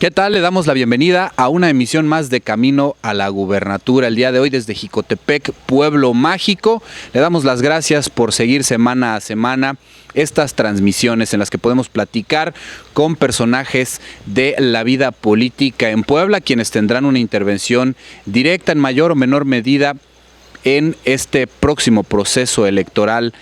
¿Qué tal? Le damos la bienvenida a una emisión más de Camino a la Gubernatura. El día de hoy desde Jicotepec, Pueblo Mágico. Le damos las gracias por seguir semana a semana estas transmisiones en las que podemos platicar con personajes de la vida política en Puebla, quienes tendrán una intervención directa en mayor o menor medida en este próximo proceso electoral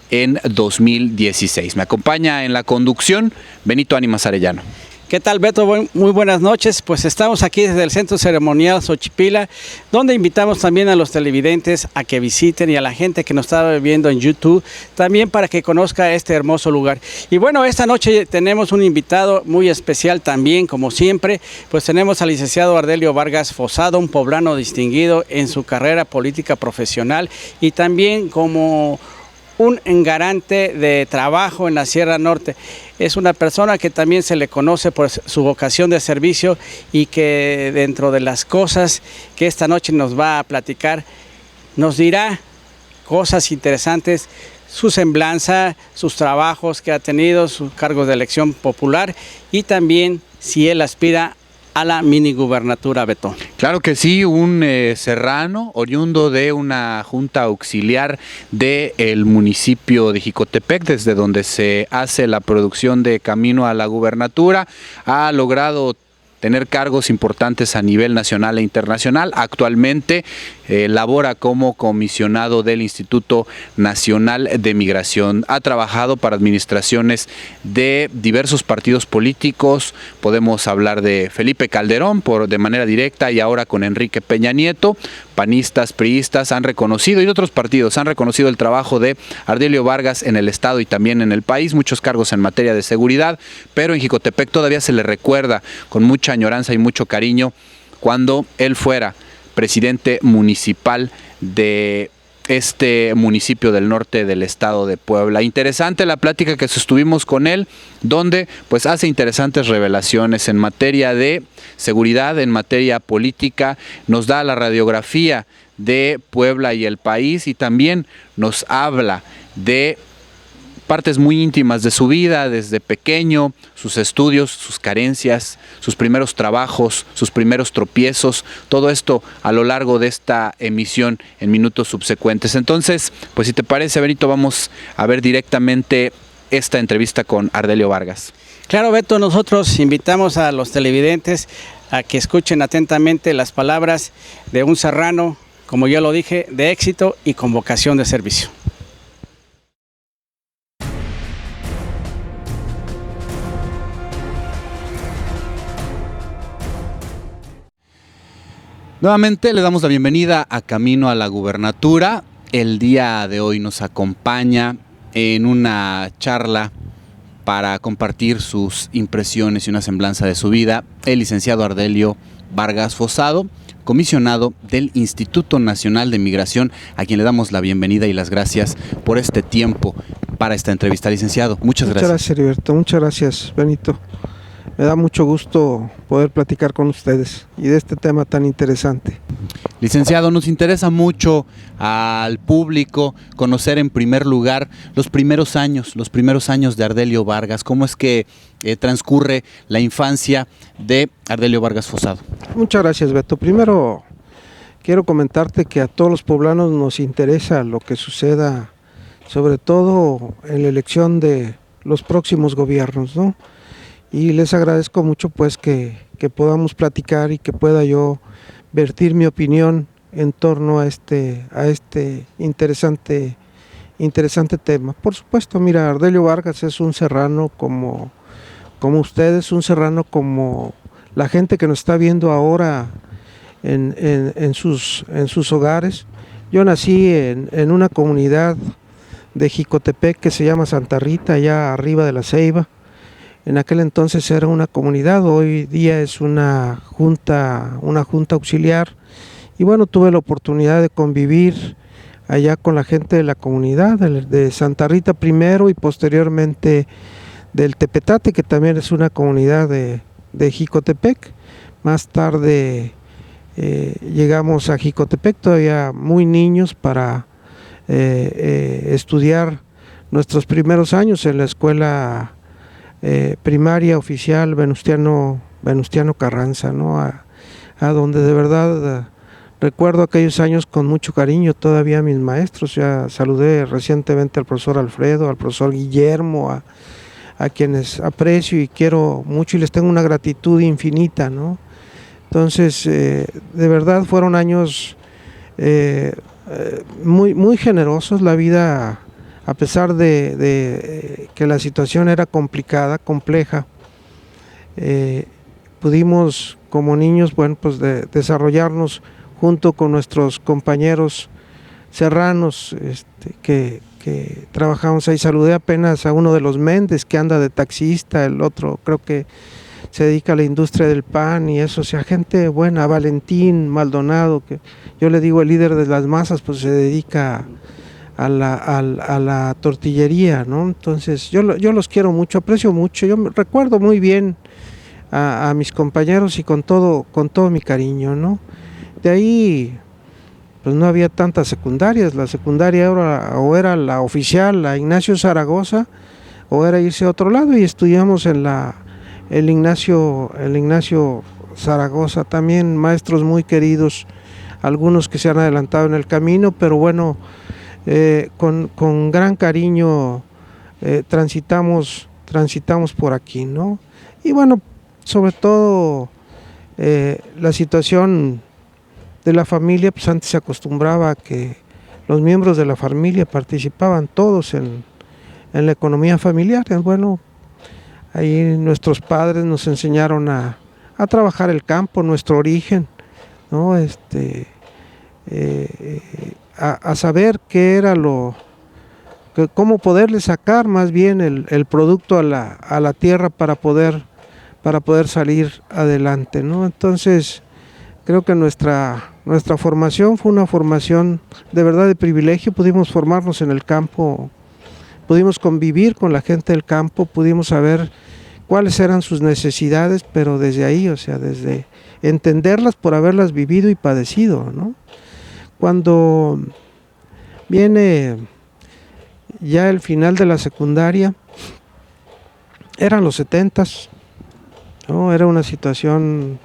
en 2016. Me acompaña en la conducción Benito Ánimas Arellano. ¿Qué tal, Beto? Muy buenas noches. Pues estamos aquí desde el Centro Ceremonial Xochipila, donde invitamos también a los televidentes a que visiten y a la gente que nos está viendo en YouTube, también para que conozca este hermoso lugar. Y bueno, esta noche tenemos un invitado muy especial también, como siempre, pues tenemos al licenciado Ardelio Vargas Fosado, un poblano distinguido en su carrera política profesional y también como un garante de trabajo en la Sierra Norte. Es una persona que también se le conoce por su vocación de servicio y que dentro de las cosas que esta noche nos va a platicar, nos dirá cosas interesantes, su semblanza, sus trabajos que ha tenido, sus cargos de elección popular y también si él aspira a la mini gubernatura, Beto. Claro que sí, un serrano oriundo de una junta auxiliar del municipio de Jicotepec, desde donde se hace la producción de Camino a la Gubernatura, ha logrado tener cargos importantes a nivel nacional e internacional. Actualmente labora como comisionado del Instituto Nacional de Migración. Ha trabajado para administraciones de diversos partidos políticos. Podemos hablar de Felipe Calderón de manera directa y ahora con Enrique Peña Nieto. Panistas, priistas han reconocido y otros partidos han reconocido el trabajo de Ardelio Vargas en el estado y también en el país. Muchos cargos en materia de seguridad, pero en Jicotepec todavía se le recuerda con mucha añoranza y mucho cariño cuando él fuera presidente municipal de este municipio del norte del estado de Puebla. Interesante la plática que sostuvimos con él, donde pues hace interesantes revelaciones en materia de seguridad, en materia política, nos da la radiografía de Puebla y el país y también nos habla de partes muy íntimas de su vida, desde pequeño, sus estudios, sus carencias, sus primeros trabajos, sus primeros tropiezos, todo esto a lo largo de esta emisión en minutos subsecuentes. Entonces, pues si te parece, Benito, vamos a ver directamente esta entrevista con Ardelio Vargas. Claro, Beto, nosotros invitamos a los televidentes a que escuchen atentamente las palabras de un serrano, como yo lo dije, de éxito y con vocación de servicio. Nuevamente le damos la bienvenida a Camino a la Gubernatura. El día de hoy nos acompaña en una charla para compartir sus impresiones y una semblanza de su vida el licenciado Ardelio Vargas Fosado, comisionado del Instituto Nacional de Migración, a quien le damos la bienvenida y las gracias por este tiempo para esta entrevista. Licenciado, muchas gracias. Muchas gracias, Heriberto. Muchas gracias, Benito. Me da mucho gusto poder platicar con ustedes y de este tema tan interesante. Licenciado, nos interesa mucho al público conocer en primer lugar los primeros años de Ardelio Vargas. ¿Cómo es que transcurre la infancia de Ardelio Vargas Fosado? Muchas gracias, Beto. Primero quiero comentarte que a todos los poblanos nos interesa lo que suceda, sobre todo en la elección de los próximos gobiernos, ¿no? Y les agradezco mucho pues que podamos platicar y que pueda yo vertir mi opinión en torno a este interesante tema. Por supuesto, mira, Ardelio Vargas es un serrano como ustedes, un serrano como la gente que nos está viendo ahora en sus hogares. Yo nací en una comunidad de Jicotepec que se llama Santa Rita, allá arriba de la Ceiba. En aquel entonces era una comunidad, hoy día es una junta auxiliar. Y bueno, tuve la oportunidad de convivir allá con la gente de la comunidad, de Santa Rita primero y posteriormente del Tepetate, que también es una comunidad de Jicotepec. Más tarde llegamos a Jicotepec, todavía muy niños, para estudiar nuestros primeros años en la escuela primaria oficial Venustiano Venustiano Carranza, ¿no? A donde de verdad recuerdo aquellos años con mucho cariño todavía a mis maestros. Ya saludé recientemente al profesor Alfredo, al profesor Guillermo, a quienes aprecio y quiero mucho y les tengo una gratitud infinita, ¿no? Entonces, de verdad fueron años muy generosos. La vida, a pesar de que la situación era complicada, compleja, pudimos como niños, bueno, pues desarrollarnos junto con nuestros compañeros serranos que trabajamos ahí. Saludé apenas a uno de los Méndez que anda de taxista, el otro creo que se dedica a la industria del pan y eso, o sea, gente buena. Valentín Maldonado, que yo le digo el líder de las masas, pues se dedica a la tortillería, ¿no? Entonces yo los quiero mucho, aprecio mucho. Yo recuerdo muy bien a mis compañeros y con todo mi cariño, ¿no? De ahí pues no había tantas secundarias. La secundaria era la oficial, la Ignacio Zaragoza, o era irse a otro lado, y estudiamos en el Ignacio Zaragoza, también maestros muy queridos, algunos que se han adelantado en el camino, pero bueno, con gran cariño transitamos por aquí, ¿no? Y bueno, sobre todo la situación de la familia, pues antes se acostumbraba a que los miembros de la familia participaban todos en la economía familiar. Bueno, ahí nuestros padres nos enseñaron a trabajar el campo, nuestro origen, ¿no? A saber qué era cómo poderle sacar más bien el producto a la tierra para poder salir adelante, ¿no? Entonces, creo que nuestra formación fue una formación de verdad de privilegio. Pudimos formarnos en el campo, pudimos convivir con la gente del campo, pudimos saber cuáles eran sus necesidades, pero desde ahí, o sea, desde entenderlas por haberlas vivido y padecido, ¿no? Cuando viene ya el final de la secundaria, eran los 70s, ¿no? Era una situación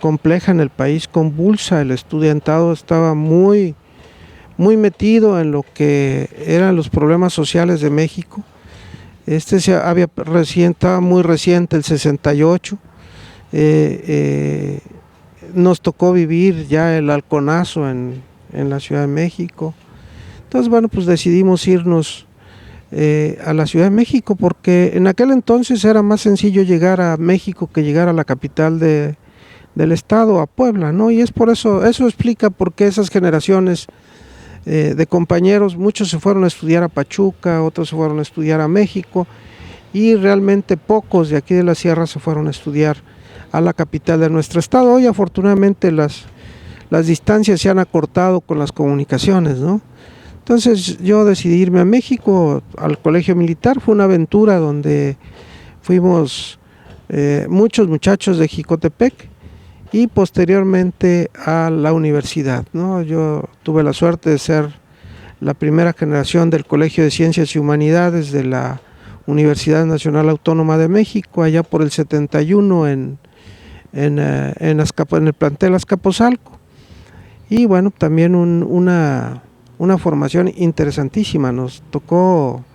compleja en el país, convulsa. El estudiantado estaba muy metido en lo que eran los problemas sociales de México. Estaba muy reciente el 68, nos tocó vivir ya el halconazo en la Ciudad de México. Entonces, bueno, pues decidimos irnos a la Ciudad de México, porque en aquel entonces era más sencillo llegar a México que llegar a la capital del estado, a Puebla, ¿no? Y es por eso explica por qué esas generaciones de compañeros, muchos se fueron a estudiar a Pachuca, otros se fueron a estudiar a México, y realmente pocos de aquí de la sierra se fueron a estudiar a la capital de nuestro estado. Hoy afortunadamente las distancias se han acortado con las comunicaciones, ¿no? Entonces yo decidí irme a México, al colegio militar. Fue una aventura donde fuimos muchos muchachos de Jicotepec, y posteriormente a la universidad, ¿no? Yo tuve la suerte de ser la primera generación del Colegio de Ciencias y Humanidades de la Universidad Nacional Autónoma de México, allá por el 71 en el plantel Azcapotzalco. Y bueno, también una formación interesantísima. Nos tocó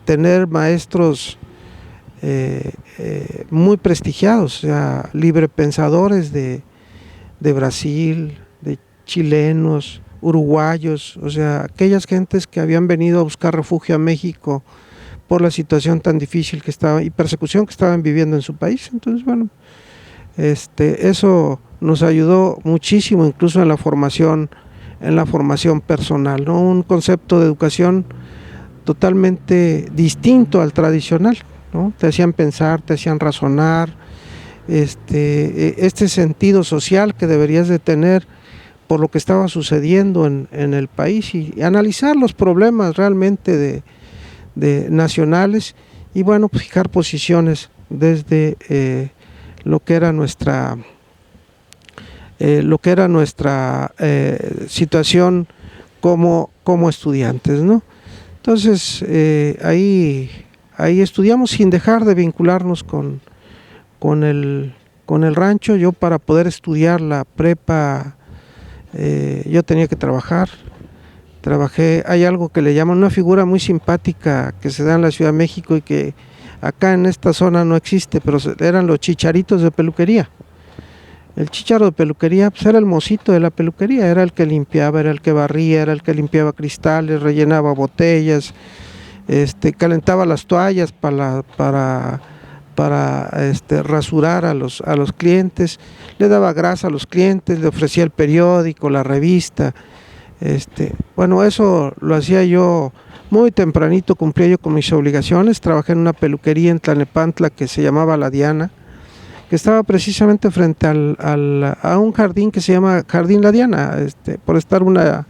tener maestros muy prestigiados, o sea, librepensadores de Brasil, de chilenos, uruguayos, o sea, aquellas gentes que habían venido a buscar refugio a México por la situación tan difícil que estaba y persecución que estaban viviendo en su país. Entonces, bueno, eso nos ayudó muchísimo, incluso en la formación personal, ¿no? Un concepto de educación totalmente distinto al tradicional, ¿no? Te hacían pensar, te hacían razonar, este sentido social que deberías de tener por lo que estaba sucediendo en el país, y analizar los problemas realmente de nacionales, y bueno, pues fijar posiciones desde lo que era nuestra situación como estudiantes, ¿no? Entonces ahí estudiamos sin dejar de vincularnos con con el rancho. Yo, para poder estudiar la prepa, yo tenía que trabajar. Trabajé, hay algo que le llaman una figura muy simpática que se da en la Ciudad de México y que acá en esta zona no existe, pero eran los chicharitos de peluquería. El chícharo de peluquería pues era el mocito de la peluquería, era el que limpiaba, era el que barría, era el que limpiaba cristales, rellenaba botellas, calentaba las toallas para rasurar a los clientes, le daba grasa a los clientes, le ofrecía el periódico, la revista. Bueno, eso lo hacía yo muy tempranito, cumplía yo con mis obligaciones. Trabajé en una peluquería en Tlalnepantla que se llamaba La Diana, que estaba precisamente frente a un jardín que se llama Jardín La Diana, por estar una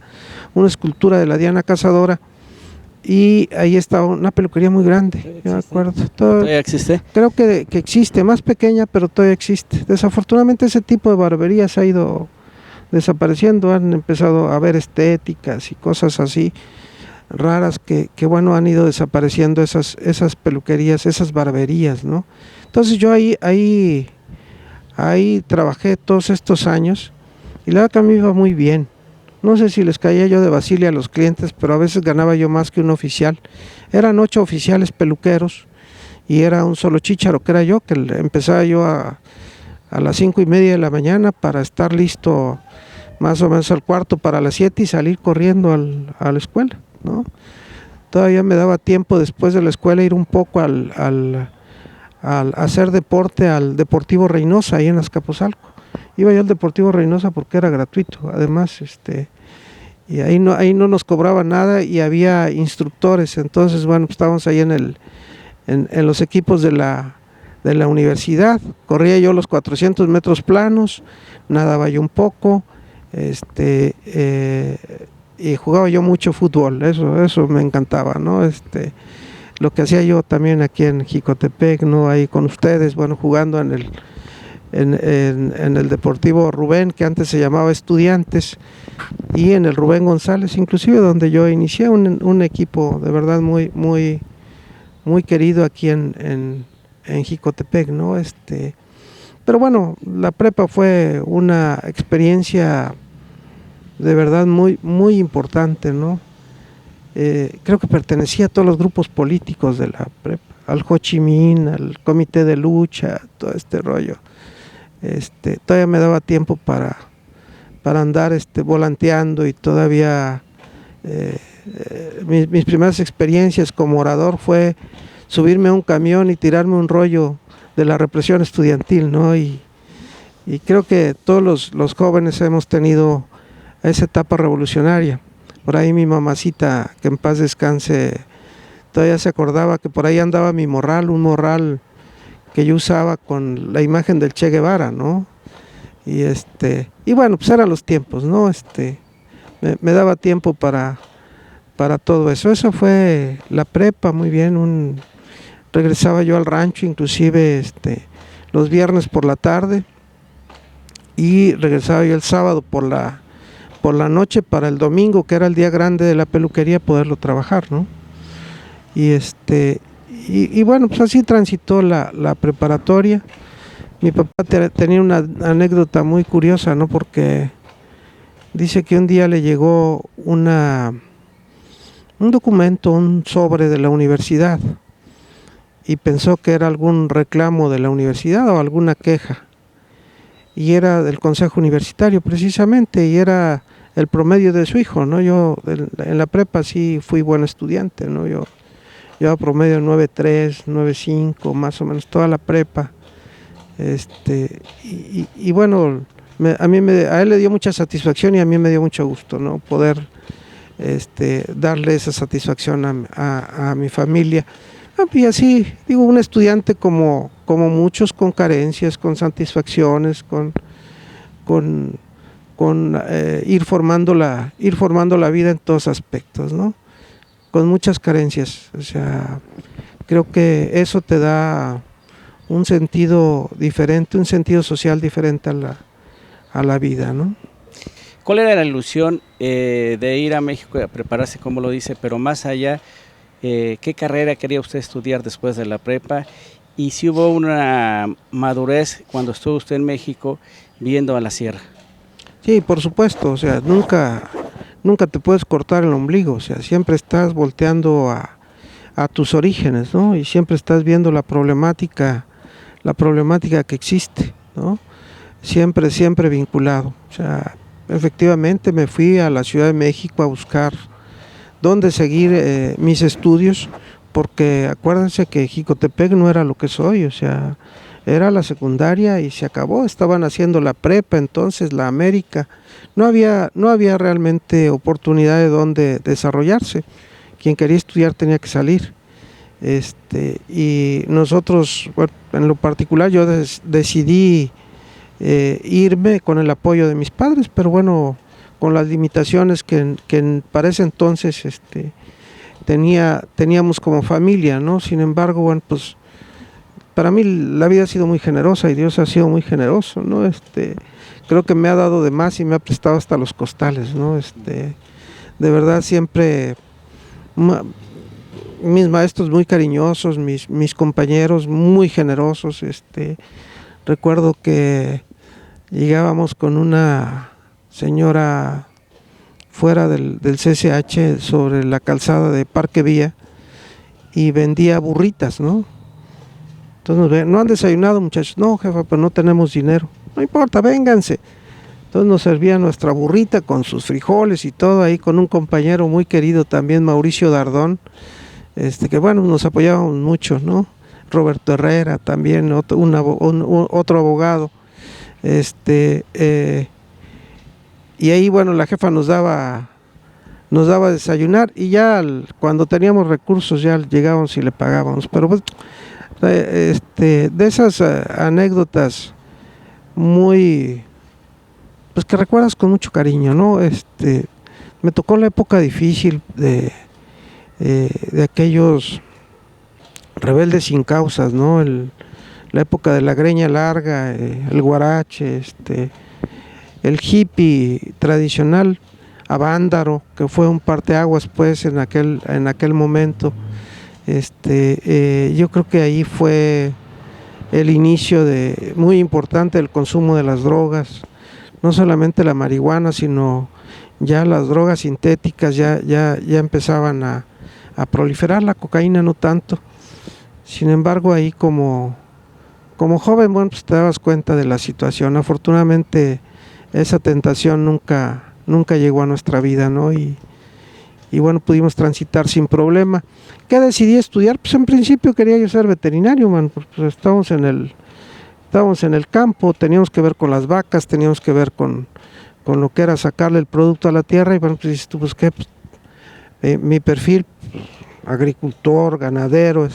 escultura de la Diana Cazadora, y ahí estaba una peluquería muy grande, yo me acuerdo. ¿Todavía existe? Creo que existe, más pequeña, pero todavía existe. Desafortunadamente ese tipo de barberías ha ido desapareciendo, han empezado a haber estéticas y cosas así raras que bueno, han ido desapareciendo esas peluquerías, esas barberías, ¿no? Entonces yo ahí trabajé todos estos años y la verdad que a mí me iba muy bien. No sé si les caía yo de Basilia a los clientes, pero a veces ganaba yo más que un oficial. Eran 8 oficiales peluqueros y era un solo chícharo, que era yo, que empezaba yo a las 5:30 de la mañana para estar listo más o menos al cuarto para las 7 y salir corriendo a la escuela, ¿no? Todavía me daba tiempo después de la escuela ir un poco al hacer deporte al Deportivo Reynosa, ahí en Azcapotzalco. Iba yo al Deportivo Reynosa porque era gratuito, además, y ahí no nos cobraban nada y había instructores. Entonces, bueno, pues estábamos ahí en los equipos de la universidad. Corría yo los 400 metros planos, nadaba yo un poco, y jugaba yo mucho fútbol, eso me encantaba, ¿no? Lo que hacía yo también aquí en Jicotepec, ¿no? Ahí con ustedes, bueno, jugando en el Deportivo Rubén, que antes se llamaba Estudiantes, y en el Rubén González, inclusive, donde yo inicié un equipo de verdad muy, muy, muy querido aquí en Jicotepec, ¿no? Pero bueno, la prepa fue una experiencia de verdad muy, muy importante, ¿no? Creo que pertenecía a todos los grupos políticos de la prepa, al Ho Chi Minh, al Comité de Lucha, todo este rollo. Todavía me daba tiempo para andar volanteando, y todavía mis primeras experiencias como orador fue subirme a un camión y tirarme un rollo de la represión estudiantil, ¿no? Y creo que todos los jóvenes hemos tenido esa etapa revolucionaria. Por ahí mi mamacita, que en paz descanse, todavía se acordaba que por ahí andaba mi morral, un morral que yo usaba con la imagen del Che Guevara, ¿no? Y bueno, pues eran los tiempos, ¿no? Me daba tiempo para todo eso. Eso fue la prepa, muy bien. Regresaba yo al rancho, inclusive los viernes por la tarde, y regresaba yo el sábado por la noche para el domingo, que era el día grande de la peluquería, poderlo trabajar, ¿no? Y bueno, pues así transitó la preparatoria. Mi papá tenía una anécdota muy curiosa, ¿no? Porque dice que un día le llegó un documento, un sobre de la universidad, y pensó que era algún reclamo de la universidad o alguna queja, y era del consejo universitario precisamente, y era el promedio de su hijo, ¿no? Yo en la prepa sí fui buen estudiante, ¿no? Yo a promedio 9.3, 9.5, más o menos toda la prepa. Y bueno, a él le dio mucha satisfacción y a mí me dio mucho gusto, ¿no? Poder darle esa satisfacción a mi familia. Y así, digo, un estudiante como muchos, con carencias, con satisfacciones, con ir formando la vida en todos aspectos, ¿no? Con muchas carencias. O sea, creo que eso te da un sentido diferente, un sentido social diferente a la vida, ¿no? ¿Cuál era la ilusión de ir a México a prepararse, como lo dice, pero más allá, qué carrera quería usted estudiar después de la prepa y si hubo una madurez cuando estuvo usted en México viendo a la sierra. Sí, por supuesto, o sea, nunca te puedes cortar el ombligo, o sea, siempre estás volteando a tus orígenes, ¿no? Y siempre estás viendo la problemática que existe, ¿no? Siempre vinculado. O sea, efectivamente me fui a la Ciudad de México a buscar dónde seguir mis estudios, porque acuérdense que Jicotepec no era lo que soy, o sea, era la secundaria y se acabó, estaban haciendo la prepa, entonces la América, no había realmente oportunidad de dónde desarrollarse, quien quería estudiar tenía que salir. Y nosotros, bueno, en lo particular yo decidí irme con el apoyo de mis padres, pero bueno, con las limitaciones que para ese entonces teníamos como familia, ¿no? Sin embargo, bueno, pues para mí la vida ha sido muy generosa y Dios ha sido muy generoso, ¿no? Creo que me ha dado de más y me ha prestado hasta los costales, ¿no? De verdad siempre mis maestros muy cariñosos, mis compañeros muy generosos, recuerdo que llegábamos con una señora fuera del CCH sobre la calzada de Parque Vía y vendía burritas, ¿no? Entonces no han desayunado, muchachos. No, jefa, pero no tenemos dinero. No importa, vénganse. Entonces nos servía nuestra burrita con sus frijoles y todo ahí con un compañero muy querido también, Mauricio Dardón, que bueno, nos apoyábamos mucho, ¿no? Roberto Herrera también, otro abogado. Y ahí, bueno, la jefa nos daba a desayunar y ya cuando teníamos recursos ya llegábamos y le pagábamos. Pero pues, de esas anécdotas muy, pues que recuerdas con mucho cariño, ¿no? Me tocó la época difícil de aquellos rebeldes sin causas, ¿no? La época de la greña larga, el guarache, el hippie tradicional, Avándaro, que fue un parteaguas pues en aquel momento. Yo creo que ahí fue el inicio muy importante del consumo de las drogas, no solamente la marihuana, sino ya las drogas sintéticas ya empezaban a proliferar, la cocaína no tanto. Sin embargo, ahí como joven, bueno, pues te dabas cuenta de la situación. Afortunadamente esa tentación nunca llegó a nuestra vida, ¿no? Y bueno, pudimos transitar sin problema. ¿Qué decidí estudiar? Pues en principio quería yo ser veterinario, man, pues estábamos en el campo, teníamos que ver con las vacas, teníamos que ver con lo que era sacarle el producto a la tierra, y bueno, pues dices tú, pues qué, pues, mi perfil, pues, agricultor, ganadero,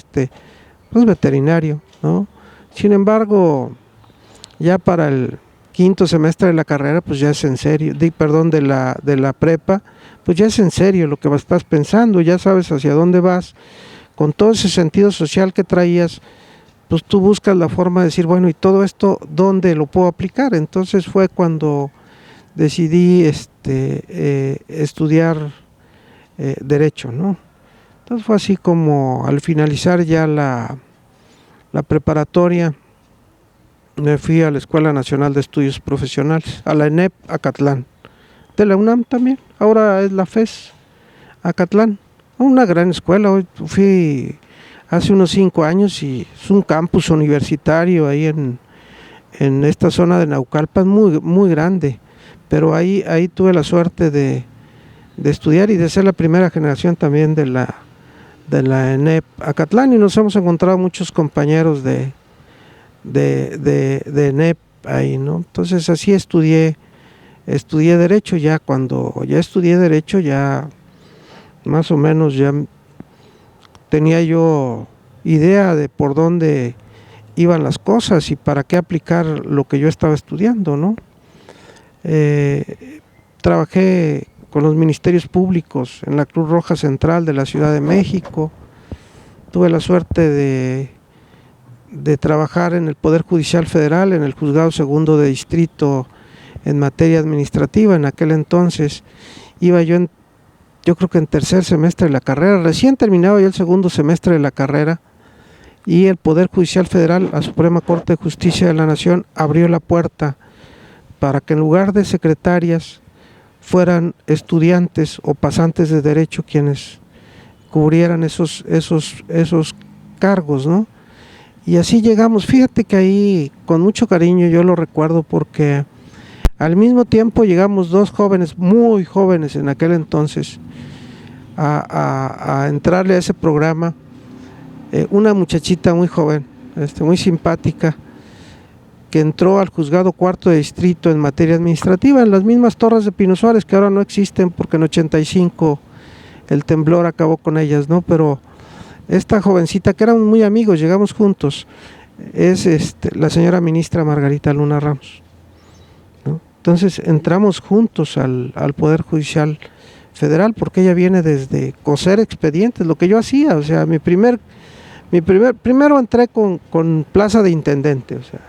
pues veterinario, ¿no? Sin embargo, ya para el quinto semestre de la carrera, pues ya es en serio, de la prepa, pues ya es en serio lo que estás pensando, ya sabes hacia dónde vas, con todo ese sentido social que traías, pues tú buscas la forma de decir, bueno, y todo esto, ¿dónde lo puedo aplicar? Entonces fue cuando decidí estudiar Derecho, ¿no? Entonces fue así como al finalizar ya la preparatoria, me fui a la Escuela Nacional de Estudios Profesionales, a la ENEP Acatlán, de la UNAM también, ahora es la FES Acatlán, una gran escuela. Hoy fui hace unos 5 años y es un campus universitario ahí en esta zona de Naucalpan, muy, muy grande, pero ahí tuve la suerte de estudiar y de ser la primera generación también de la ENEP Acatlán, y nos hemos encontrado muchos compañeros de ENEP ahí, ¿no? Entonces así estudié Derecho. Ya cuando ya estudié Derecho, ya más o menos ya tenía yo idea de por dónde iban las cosas y para qué aplicar lo que yo estaba estudiando, ¿no? Trabajé con los ministerios públicos en la Cruz Roja Central de la Ciudad de México, tuve la suerte de trabajar en el Poder Judicial Federal, en el Juzgado Segundo de Distrito en materia administrativa. En aquel entonces iba yo creo que en tercer semestre de la carrera, recién terminaba yo el segundo semestre de la carrera, y el Poder Judicial Federal, la Suprema Corte de Justicia de la Nación, abrió la puerta para que en lugar de secretarias fueran estudiantes o pasantes de derecho quienes cubrieran esos cargos, ¿no? Y así llegamos. Fíjate que ahí con mucho cariño yo lo recuerdo, porque al mismo tiempo llegamos dos jóvenes, muy jóvenes en aquel entonces, a entrarle a ese programa. Una muchachita muy joven, muy simpática, que entró al juzgado cuarto de distrito en materia administrativa, en las mismas torres de Pino Suárez, que ahora no existen porque en 85 el temblor acabó con ellas, ¿no? Pero esta jovencita, que éramos muy amigos, llegamos juntos, es la señora ministra Margarita Luna Ramos, ¿no? Entonces entramos juntos al Poder Judicial Federal, porque ella viene desde coser expedientes, lo que yo hacía. O sea, primero entré con plaza de intendente, o sea,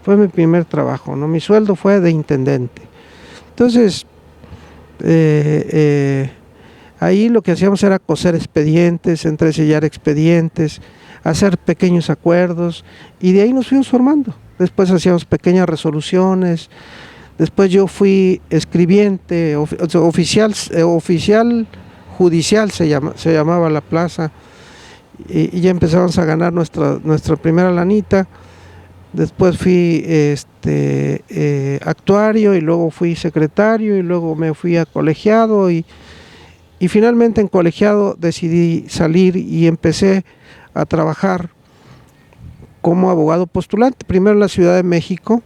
fue mi primer trabajo, ¿no? Mi sueldo fue de intendente. Entonces, ahí lo que hacíamos era coser expedientes, entresellar expedientes, hacer pequeños acuerdos, y de ahí nos fuimos formando. Después hacíamos pequeñas resoluciones. Después yo fui escribiente, oficial judicial se llamaba la plaza, y ya empezamos a ganar nuestra primera lanita. Después fui actuario, y luego fui secretario, y luego me fui a colegiado, y finalmente en colegiado decidí salir y empecé a trabajar como abogado postulante, primero en la Ciudad de México,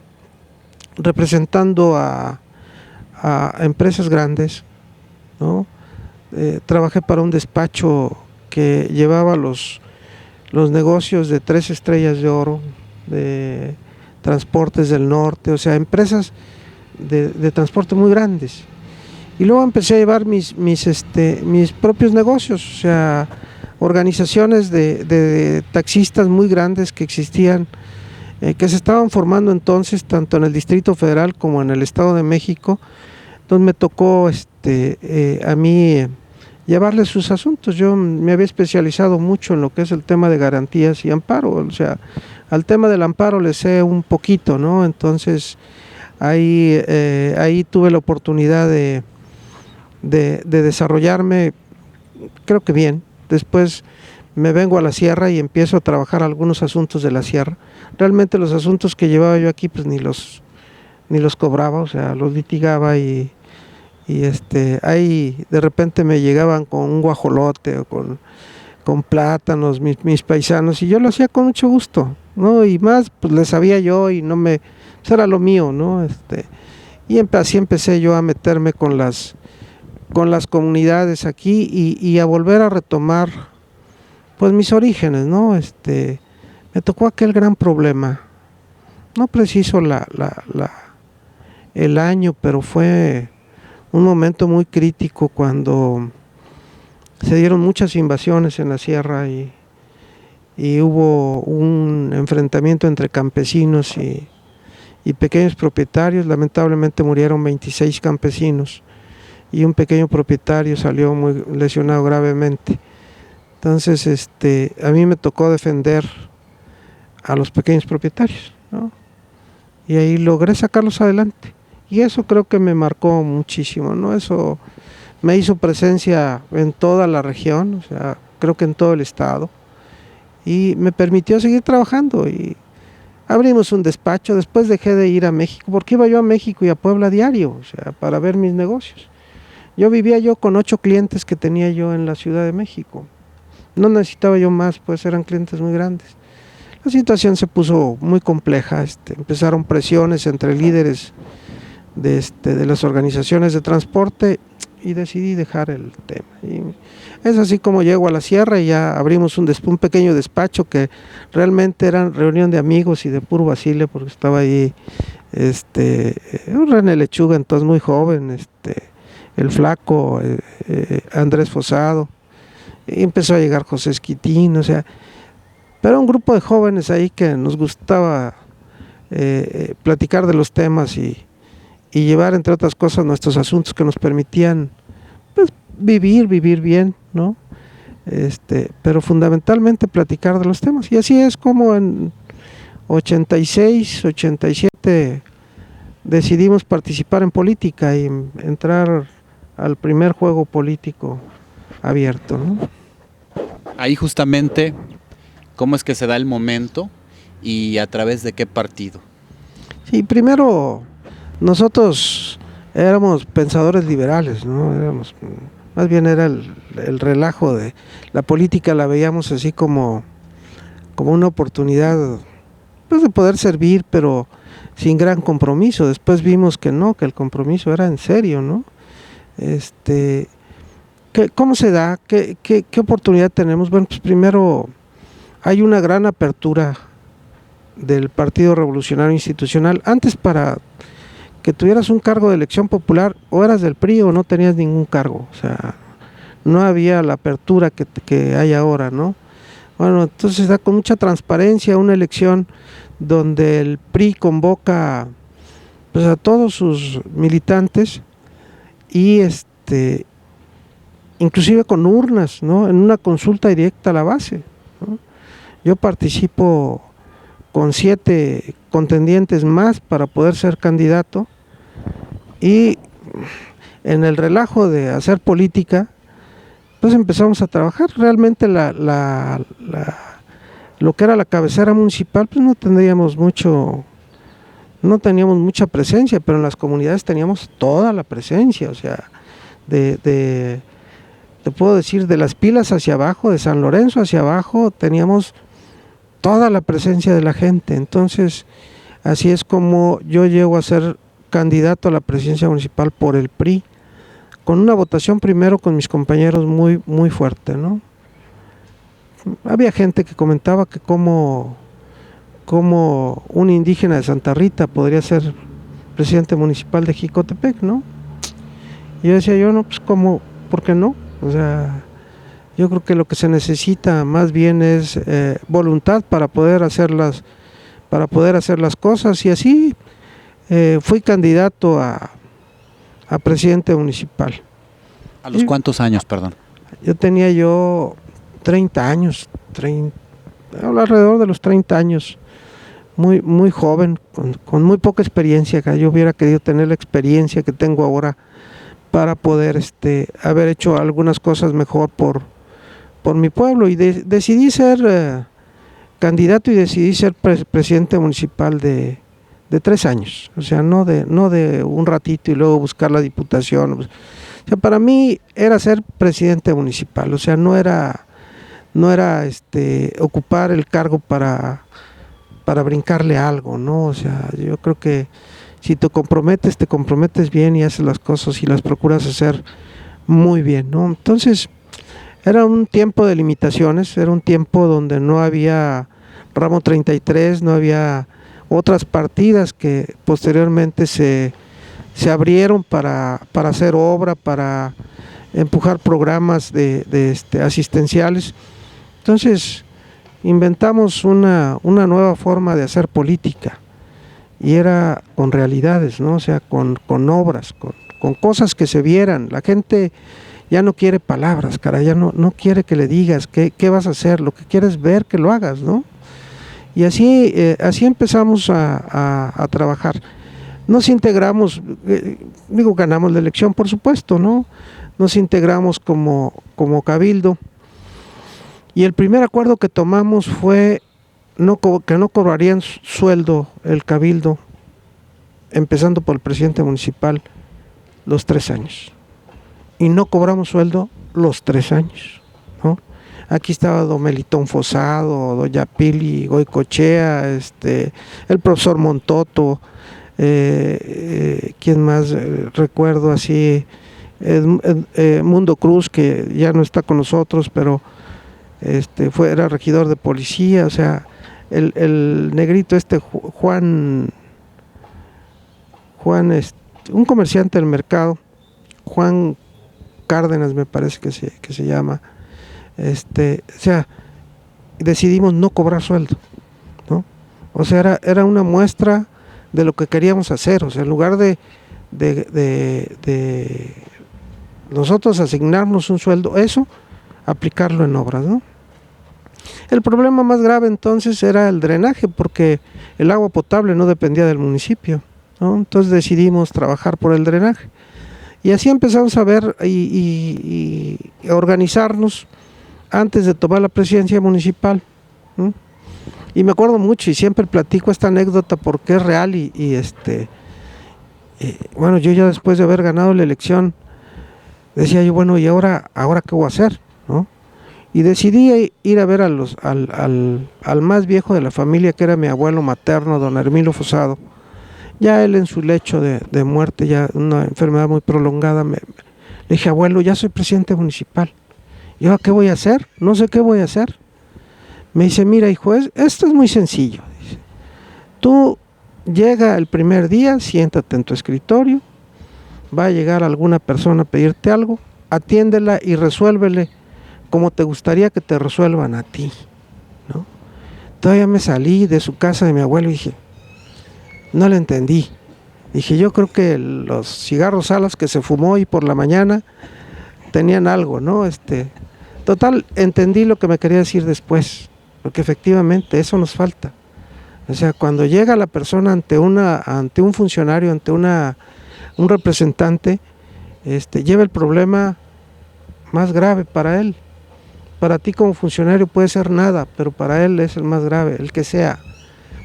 representando a empresas grandes, ¿no? Trabajé para un despacho que llevaba los negocios de 3 estrellas de oro, de Transportes del Norte, o sea, empresas de transporte muy grandes. Y luego empecé a llevar mis propios negocios, o sea, organizaciones de taxistas muy grandes que existían, que se estaban formando entonces tanto en el Distrito Federal como en el Estado de México, donde me tocó a mí llevarles sus asuntos. Yo me había especializado mucho en lo que es el tema de garantías y amparo, o sea, al tema del amparo le sé un poquito, ¿no? Entonces ahí tuve la oportunidad de desarrollarme, creo que bien. Después me vengo a la sierra y empiezo a trabajar algunos asuntos de la sierra. Realmente los asuntos que llevaba yo aquí pues ni los cobraba, o sea, los litigaba, y ahí de repente me llegaban con un guajolote o con plátanos mis paisanos, y yo lo hacía con mucho gusto, ¿no? Y más pues le sabía yo, y pues era lo mío, ¿no? Y así empecé yo a meterme con las comunidades aquí, y a volver a retomar pues mis orígenes, ¿no? Me tocó aquel gran problema, no preciso el año, pero fue un momento muy crítico cuando se dieron muchas invasiones en la sierra, y hubo un enfrentamiento entre campesinos y pequeños propietarios. Lamentablemente murieron 26 campesinos, y un pequeño propietario salió muy lesionado gravemente. Entonces, a mí me tocó defender a los pequeños propietarios, ¿no? Y ahí logré sacarlos adelante. Y eso creo que me marcó muchísimo, ¿no? Eso me hizo presencia en toda la región, o sea, creo que en todo el estado. Y me permitió seguir trabajando, y abrimos un despacho. Después dejé de ir a México, porque iba yo a México y a Puebla diario, o sea, para ver mis negocios. Vivía con 8 clientes que tenía yo en la Ciudad de México. No necesitaba yo más, pues eran clientes muy grandes. La situación se puso muy compleja, empezaron presiones entre líderes de las organizaciones de transporte, y decidí dejar el tema. Y es así como llego a la sierra, y ya abrimos un pequeño despacho que realmente era reunión de amigos y de puro vacile, porque estaba ahí un René Lechuga, entonces muy joven, el flaco, Andrés Fosado, y empezó a llegar José Esquitín, o sea, pero un grupo de jóvenes ahí que nos gustaba platicar de los temas, y llevar, entre otras cosas, nuestros asuntos que nos permitían pues vivir bien, ¿no? pero fundamentalmente platicar de los temas. Y así es como en 86, 87 decidimos participar en política y entrar al primer juego político abierto, ¿no? Ahí justamente, ¿cómo es que se da el momento y a través de qué partido? Sí, primero nosotros éramos pensadores liberales, ¿no? Más bien era el relajo de la política, la veíamos así como una oportunidad, pues, de poder servir, pero sin gran compromiso. Después vimos que no, que el compromiso era en serio, ¿no? ¿Cómo se da? ¿Qué oportunidad tenemos? Bueno, pues primero hay una gran apertura del Partido Revolucionario Institucional. Antes, para que tuvieras un cargo de elección popular, o eras del PRI o no tenías ningún cargo, o sea, no había la apertura que hay ahora, ¿no? Bueno, entonces da con mucha transparencia una elección donde el PRI convoca, pues, a todos sus militantes y inclusive con urnas, ¿no? En una consulta directa a la base, ¿no? Yo participo con 7 contendientes más para poder ser candidato, y en el relajo de hacer política, pues empezamos a trabajar. Realmente lo que era la cabecera municipal, pues no teníamos mucha presencia, pero en las comunidades teníamos toda la presencia, o sea, te puedo decir, de Las Pilas hacia abajo, de San Lorenzo hacia abajo, teníamos toda la presencia de la gente. Entonces, así es como yo llego a ser candidato a la presidencia municipal por el PRI, con una votación primero con mis compañeros muy, muy fuerte, ¿no? Había gente que comentaba que como un indígena de Santa Rita podría ser presidente municipal de Jicotepec, ¿no? Y yo decía, no, pues ¿cómo? ¿Por qué no? O sea, yo creo que lo que se necesita más bien es voluntad para poder hacer las cosas, y así fui candidato a presidente municipal. ¿A los cuántos años, perdón? Yo tenía 30 años, alrededor de los 30 años, muy, muy joven, con muy poca experiencia. Yo hubiera querido tener la experiencia que tengo ahora para poder haber hecho algunas cosas mejor por mi pueblo, y decidí ser candidato y decidí ser presidente municipal de 3 años, o sea, no de un ratito y luego buscar la diputación. O sea, para mí era ser presidente municipal, o sea, no era ocupar el cargo para brincarle algo, ¿no? O sea, yo creo que si te comprometes bien y haces las cosas y las procuras hacer muy bien, ¿no? Entonces, era un tiempo de limitaciones, era un tiempo donde no había ramo 33, no había otras partidas que posteriormente se abrieron para hacer obra, para empujar programas de asistenciales. Entonces inventamos una nueva forma de hacer política, y era con realidades, ¿no? O sea, con obras, con cosas que se vieran. La gente ya no quiere palabras, ya no quiere que le digas qué vas a hacer, lo que quieres ver que lo hagas, ¿no? Y así empezamos a trabajar. Nos integramos, ganamos la elección, por supuesto, ¿no? Nos integramos como cabildo, y el primer acuerdo que tomamos fue que no cobrarían sueldo el cabildo, empezando por el presidente municipal, los 3 años. Y no cobramos sueldo los 3 años, ¿no? Aquí estaba don Melitón Fosado, doña Pili Goicochea, el profesor Montoto, ¿quién más recuerdo así? Mundo Cruz, que ya no está con nosotros, pero era regidor de policía. O sea, el negrito Juan, un comerciante del mercado, Juan Cárdenas me parece que se llama. O sea, decidimos no cobrar sueldo, ¿no? O sea, era una muestra de lo que queríamos hacer. O sea, en lugar de nosotros asignarnos un sueldo, eso aplicarlo en obras, ¿no? El problema más grave entonces era el drenaje, porque el agua potable no dependía del municipio, ¿no? Entonces decidimos trabajar por el drenaje. Y así empezamos a ver y organizarnos antes de tomar la presidencia municipal, ¿no? Y me acuerdo mucho y siempre platico esta anécdota porque es real bueno, yo ya después de haber ganado la elección decía yo, bueno, ¿y ahora qué voy a hacer?, ¿no? Y decidí ir a ver al más viejo de la familia, que era mi abuelo materno, don Hermilo Fosado. Ya él en su lecho de muerte, ya una enfermedad muy prolongada, le dije, abuelo, ya soy presidente municipal. ¿Y ahora qué voy a hacer? No sé qué voy a hacer. Me dice, mira, hijo, esto es muy sencillo. Dice, tú llega el primer día, siéntate en tu escritorio, va a llegar alguna persona a pedirte algo, atiéndela y resuélvele como te gustaría que te resuelvan a ti, ¿no? Todavía me salí de su casa de mi abuelo y dije, no le entendí. Dije, yo creo que los cigarros Salas que se fumó hoy por la mañana tenían algo, ¿no? Total, entendí lo que me quería decir después, porque efectivamente eso nos falta. O sea, cuando llega la persona ante un funcionario, ante un representante, lleva el problema más grave para él. Para ti como funcionario puede ser nada, pero para él es el más grave, el que sea.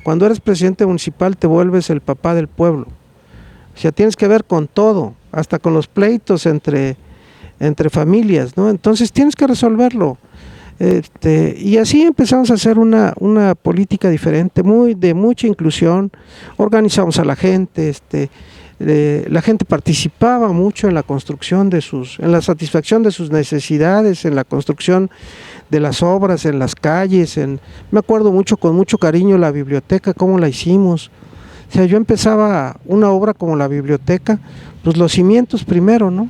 Cuando eres presidente municipal te vuelves el papá del pueblo. O sea, tienes que ver con todo, hasta con los pleitos entre familias, ¿no? Entonces tienes que resolverlo. Y así empezamos a hacer una política diferente, de mucha inclusión. Organizamos a la gente, la gente participaba mucho en la construcción en la satisfacción de sus necesidades, en la construcción de las obras, en las calles. Me acuerdo mucho, con mucho cariño, la biblioteca, cómo la hicimos. O sea, yo empezaba una obra como la biblioteca, pues los cimientos primero, ¿no?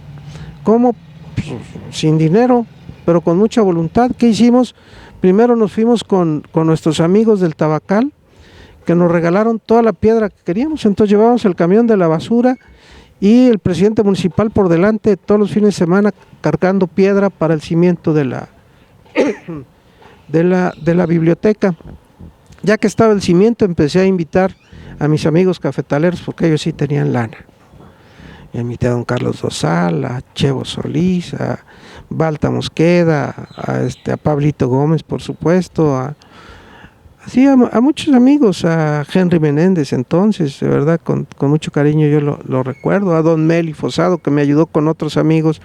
¿Cómo? Pues, sin dinero, pero con mucha voluntad. ¿Qué hicimos? Primero nos fuimos con nuestros amigos del Tabacal, que nos regalaron toda la piedra que queríamos. Entonces llevábamos el camión de la basura y el presidente municipal por delante todos los fines de semana cargando piedra para el cimiento de la biblioteca. Ya que estaba el cimiento, empecé a invitar a mis amigos cafetaleros, porque ellos sí tenían lana. Invité a don Carlos Dosal, a Chevo Solís, a Balta Mosqueda, a Pablito Gómez, por supuesto, a muchos amigos, a Henry Menéndez entonces, de verdad, con mucho cariño yo lo recuerdo, a don Meli Fosado, que me ayudó con otros amigos,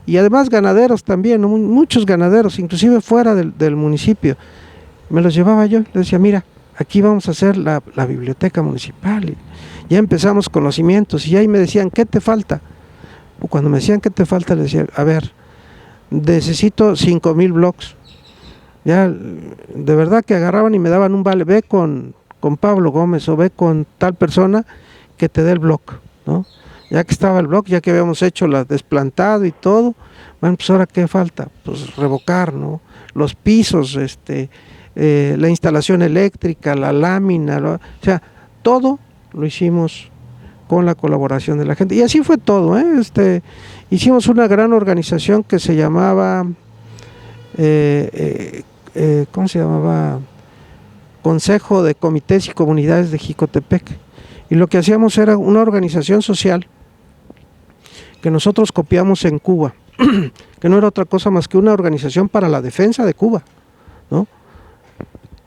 y además ganaderos también, ¿no? Muchos ganaderos, inclusive fuera del municipio. Me los llevaba yo, les decía, mira, aquí vamos a hacer la biblioteca municipal. Y ya empezamos con los cimientos y ahí me decían, ¿qué te falta? Cuando me decían, ¿qué te falta? Les decía, a ver, necesito 5,000 blocks. Ya, de verdad que agarraban y me daban un vale, ve con Pablo Gómez o ve con tal persona que te dé el block, ¿no? Ya que estaba el block, ya que habíamos hecho la desplantado y todo, bueno, pues ahora ¿qué falta? Pues revocar, ¿no? Los pisos, la instalación eléctrica, la lámina, o sea, todo lo hicimos con la colaboración de la gente. Y así fue todo, hicimos una gran organización que se llamaba, ¿cómo se llamaba? Consejo de Comités y Comunidades de Jicotepec. Y lo que hacíamos era una organización social que nosotros copiamos en Cuba, que no era otra cosa más que una organización para la defensa de Cuba, ¿no?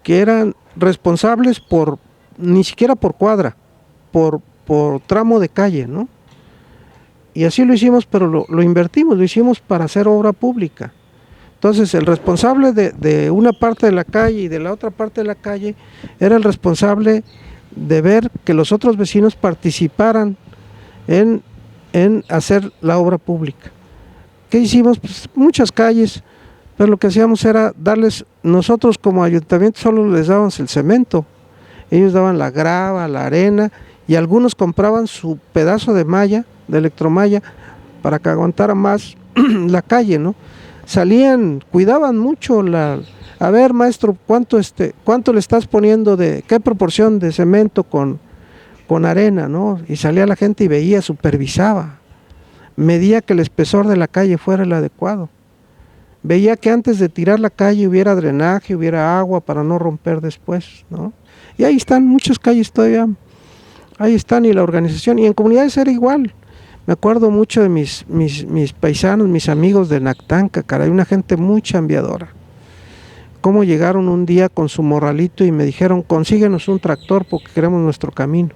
Que eran responsables ni siquiera por cuadra, por tramo de calle, ¿no? Y así lo hicimos, pero lo invertimos, lo hicimos para hacer obra pública. Entonces el responsable de una parte de la calle y de la otra parte de la calle era el responsable de ver que los otros vecinos participaran en hacer la obra pública. ¿Qué hicimos? Pues muchas calles, pero lo que hacíamos era darles, nosotros como ayuntamiento solo les dábamos el cemento, ellos daban la grava, la arena, y algunos compraban su pedazo de malla, de electromalla, para que aguantara más la calle, ¿no? Salían, cuidaban mucho a ver, maestro, ¿cuánto le estás poniendo qué proporción de cemento con arena, ¿no? Y salía la gente y veía, supervisaba, medía que el espesor de la calle fuera el adecuado. veía que antes de tirar la calle hubiera drenaje, hubiera agua para no romper después, ¿no? Y ahí están muchas calles todavía, ahí están, y la organización, y en comunidades era igual. Me acuerdo mucho de mis paisanos, mis amigos de Nactanca, caray, una gente muy chambeadora. Cómo llegaron un día con su morralito y me dijeron, consíguenos un tractor porque queremos nuestro camino.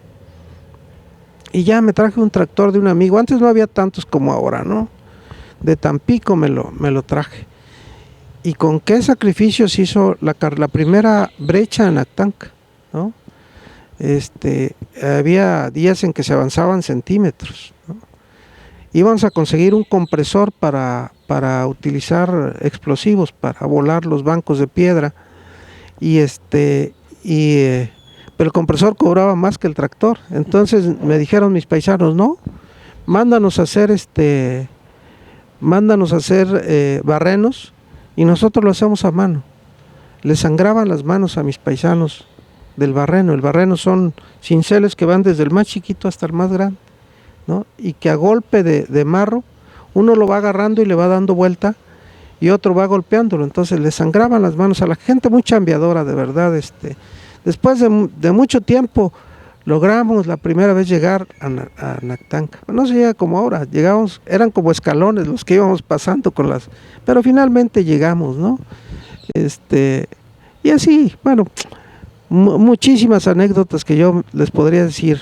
Y ya me traje un tractor de un amigo, antes no había tantos como ahora, ¿no? De Tampico me lo traje. Y con qué sacrificios hizo la primera brecha en Nactanca, ¿no? Había días en que se avanzaban centímetros, ¿no? Íbamos a conseguir un compresor para utilizar explosivos, para volar los bancos de piedra, pero el compresor cobraba más que el tractor. Entonces me dijeron mis paisanos, no, mándanos a hacer barrenos y nosotros lo hacemos a mano. Les sangraban las manos a mis paisanos del barreno. El barreno son cinceles que van desde el más chiquito hasta el más grande, ¿no? Y que a golpe de marro uno lo va agarrando y le va dando vuelta y otro va golpeándolo. Entonces le sangraban las manos a la gente, muy chambeadora, de verdad. Después de mucho tiempo logramos la primera vez llegar a Nactanca. No se llega como ahora, llegamos, eran como escalones los que íbamos pasando pero finalmente llegamos, ¿no? Y así, bueno, muchísimas anécdotas que yo les podría decir,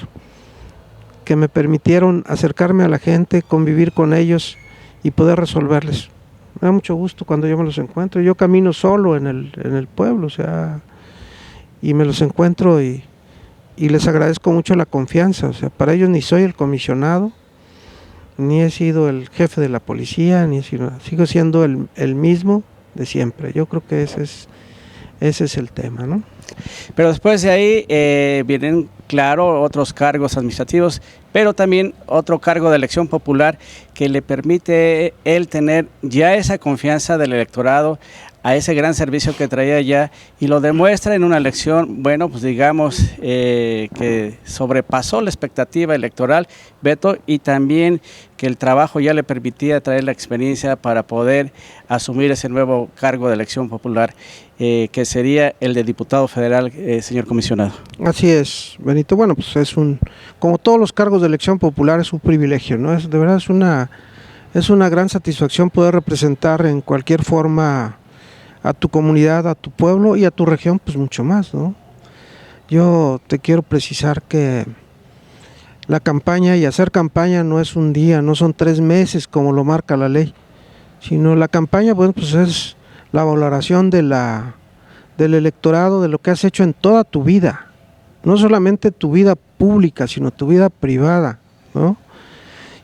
que me permitieron acercarme a la gente, convivir con ellos y poder resolverles. Me da mucho gusto cuando yo me los encuentro. Yo camino solo en el pueblo, o sea, y me los encuentro y les agradezco mucho la confianza. O sea, para ellos ni soy el comisionado, ni he sido el jefe de la policía, sigo siendo el mismo de siempre. Yo creo que ese es el tema, ¿no? Pero después de ahí vienen, claro, otros cargos administrativos, pero también otro cargo de elección popular que le permite él tener ya esa confianza del electorado a ese gran servicio que traía ya, y lo demuestra en una elección, bueno, pues digamos que sobrepasó la expectativa electoral, Beto, y también que el trabajo ya le permitía traer la experiencia para poder asumir ese nuevo cargo de elección popular, que sería el de diputado federal, señor comisionado. Así es, Benito. Bueno, pues como todos los cargos de elección popular, es un privilegio, ¿no? De verdad es una gran satisfacción poder representar en cualquier forma a tu comunidad, a tu pueblo y a tu región, pues mucho más, ¿no? Yo te quiero precisar que la campaña y hacer campaña no es un día, no son 3 meses como lo marca la ley, sino la campaña, bueno, pues es la valoración del electorado, de lo que has hecho en toda tu vida, no solamente tu vida pública, sino tu vida privada, ¿no?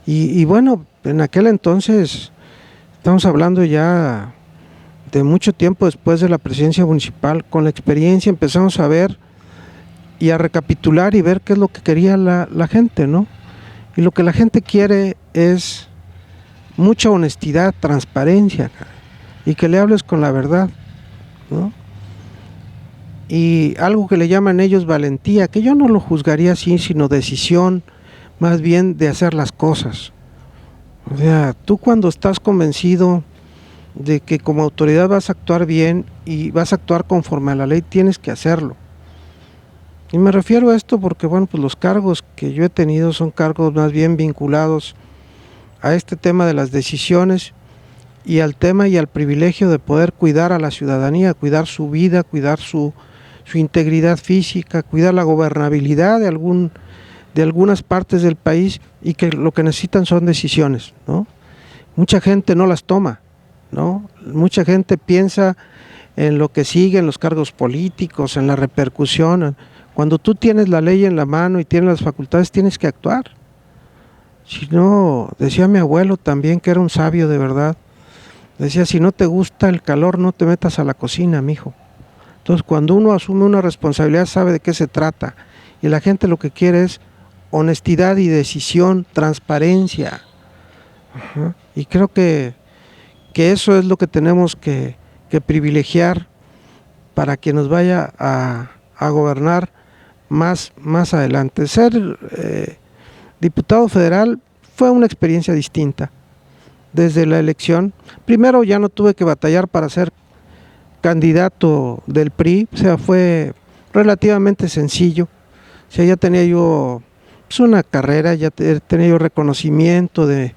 Y bueno, en aquel entonces, estamos hablando ya de mucho tiempo después de la presidencia municipal, con la experiencia empezamos a ver y a recapitular y ver qué es lo que quería la gente, ¿no? Y lo que la gente quiere es mucha honestidad, transparencia, y que le hables con la verdad, ¿no? Y algo que le llaman ellos valentía, que yo no lo juzgaría así, sino decisión, más bien de hacer las cosas. O sea, tú cuando estás convencido de que como autoridad vas a actuar bien y vas a actuar conforme a la ley, tienes que hacerlo. Y me refiero a esto porque, bueno, pues los cargos que yo he tenido son cargos más bien vinculados a este tema de las decisiones y al tema y al privilegio de poder cuidar a la ciudadanía, cuidar su vida, cuidar su integridad física, cuidar la gobernabilidad de algunas partes del país, y que lo que necesitan son decisiones, ¿no? Mucha gente no las toma, ¿no? Mucha gente piensa en lo que sigue, en los cargos políticos, en la repercusión. Cuando tú tienes la ley en la mano y tienes las facultades, tienes que actuar. Si no, decía mi abuelo también, que era un sabio de verdad, decía, si no te gusta el calor, no te metas a la cocina, mijo. Entonces, cuando uno asume una responsabilidad, sabe de qué se trata, y la gente lo que quiere es honestidad y decisión, transparencia. Ajá. Y creo que eso es lo que tenemos que privilegiar para que nos vaya a gobernar más adelante. Ser diputado federal fue una experiencia distinta, desde la elección. Primero ya no tuve que batallar para ser candidato del PRI, o sea, fue relativamente sencillo. O sea, ya tenía yo pues, una carrera, ya tenía yo reconocimiento de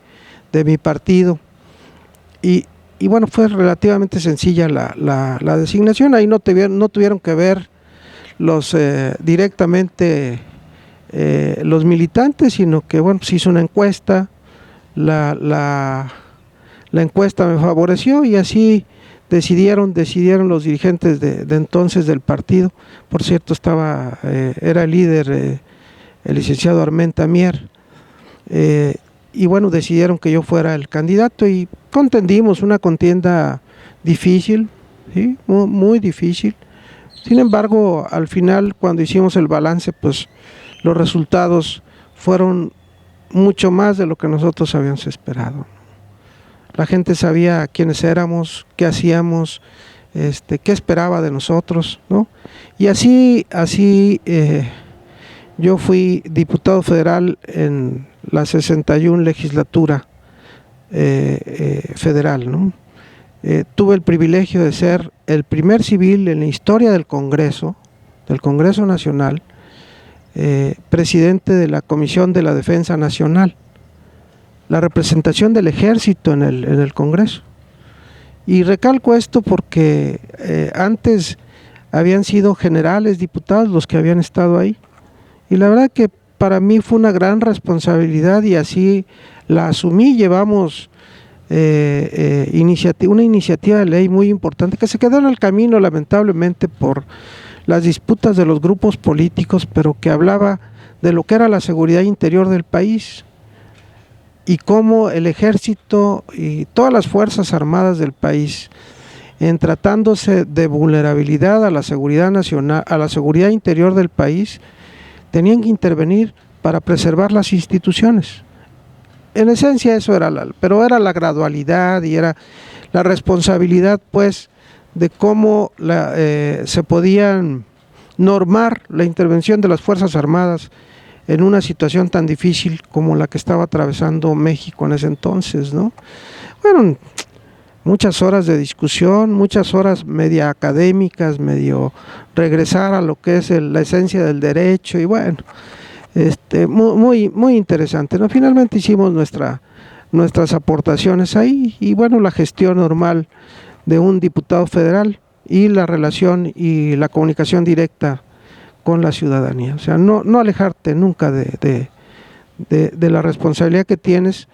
mi partido y bueno, fue relativamente sencilla la designación. Ahí no tuvieron que ver directamente los militantes, sino que bueno, se hizo una encuesta, la encuesta me favoreció y así decidieron los dirigentes de entonces del partido. Por cierto, era el líder el licenciado Armenta Mier, y bueno, decidieron que yo fuera el candidato y contendimos una contienda difícil, ¿sí? Muy difícil. Sin embargo, al final, cuando hicimos el balance, pues los resultados fueron mucho más de lo que nosotros habíamos esperado. La gente sabía quiénes éramos, qué hacíamos, qué esperaba de nosotros, ¿no? Y así yo fui diputado federal en la 61 legislatura federal, ¿no? Tuve el privilegio de ser el primer civil en la historia del Congreso Nacional, presidente de la Comisión de la Defensa Nacional, la representación del Ejército en el Congreso. Y recalco esto porque antes habían sido generales, diputados los que habían estado ahí, y la verdad que para mí fue una gran responsabilidad y así la asumí. Llevamos una iniciativa de ley muy importante que se quedó en el camino lamentablemente por las disputas de los grupos políticos, pero que hablaba de lo que era la seguridad interior del país y cómo el ejército y todas las fuerzas armadas del país, en tratándose de vulnerabilidad a la seguridad nacional, a la seguridad interior del país, tenían que intervenir para preservar las instituciones. En esencia eso pero era la gradualidad y era la responsabilidad, pues, de cómo se podían normar la intervención de las Fuerzas Armadas en una situación tan difícil como la que estaba atravesando México en ese entonces, ¿no? Bueno, muchas horas de discusión, muchas horas media académicas, medio regresar a lo que es la esencia del derecho y bueno, muy interesante, ¿no? Finalmente hicimos nuestras aportaciones ahí y bueno, la gestión normal de un diputado federal y la relación y la comunicación directa con la ciudadanía, o sea, no alejarte nunca de la responsabilidad que tienes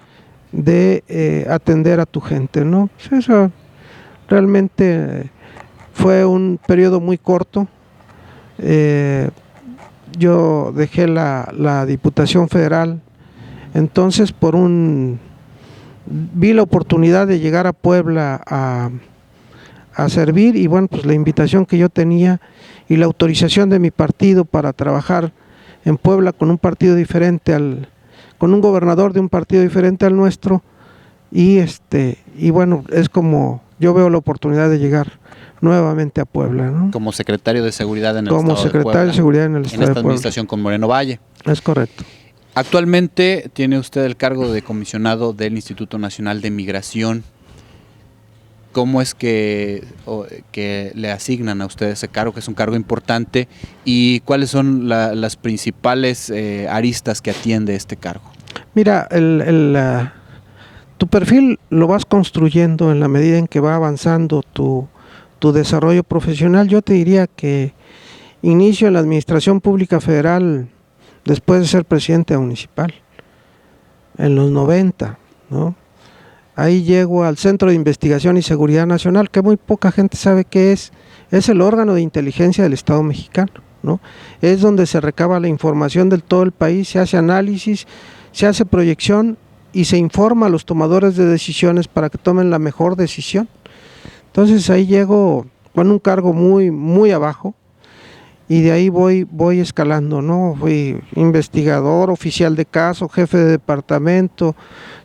de atender a tu gente, ¿no? Pues eso realmente fue un periodo muy corto. Yo dejé la Diputación Federal, entonces vi la oportunidad de llegar a Puebla a servir y bueno, pues la invitación que yo tenía y la autorización de mi partido para trabajar en Puebla con un partido diferente con un gobernador de un partido diferente al nuestro y bueno, es como yo veo la oportunidad de llegar nuevamente a Puebla, ¿no? Como secretario de Seguridad en el Como Estado secretario de Puebla, de Seguridad en el Estado de esta Puebla. administración con Moreno Valle. Es correcto. Actualmente tiene usted el cargo de comisionado del Instituto Nacional de Migración. ¿Cómo es que le asignan a usted ese cargo, que es un cargo importante, y cuáles son las principales aristas que atiende este cargo? Mira, tu perfil lo vas construyendo en la medida en que va avanzando tu desarrollo profesional. Yo te diría que inicio en la Administración Pública Federal después de ser presidente municipal, en los 90, ¿no? Ahí llego al Centro de Investigación y Seguridad Nacional, que muy poca gente sabe qué es el órgano de inteligencia del Estado mexicano, ¿no? Es donde se recaba la información de todo el país, se hace análisis, se hace proyección y se informa a los tomadores de decisiones para que tomen la mejor decisión. Entonces ahí llego con un cargo muy, muy abajo y de ahí voy escalando, ¿no? Fui investigador, oficial de caso, jefe de departamento,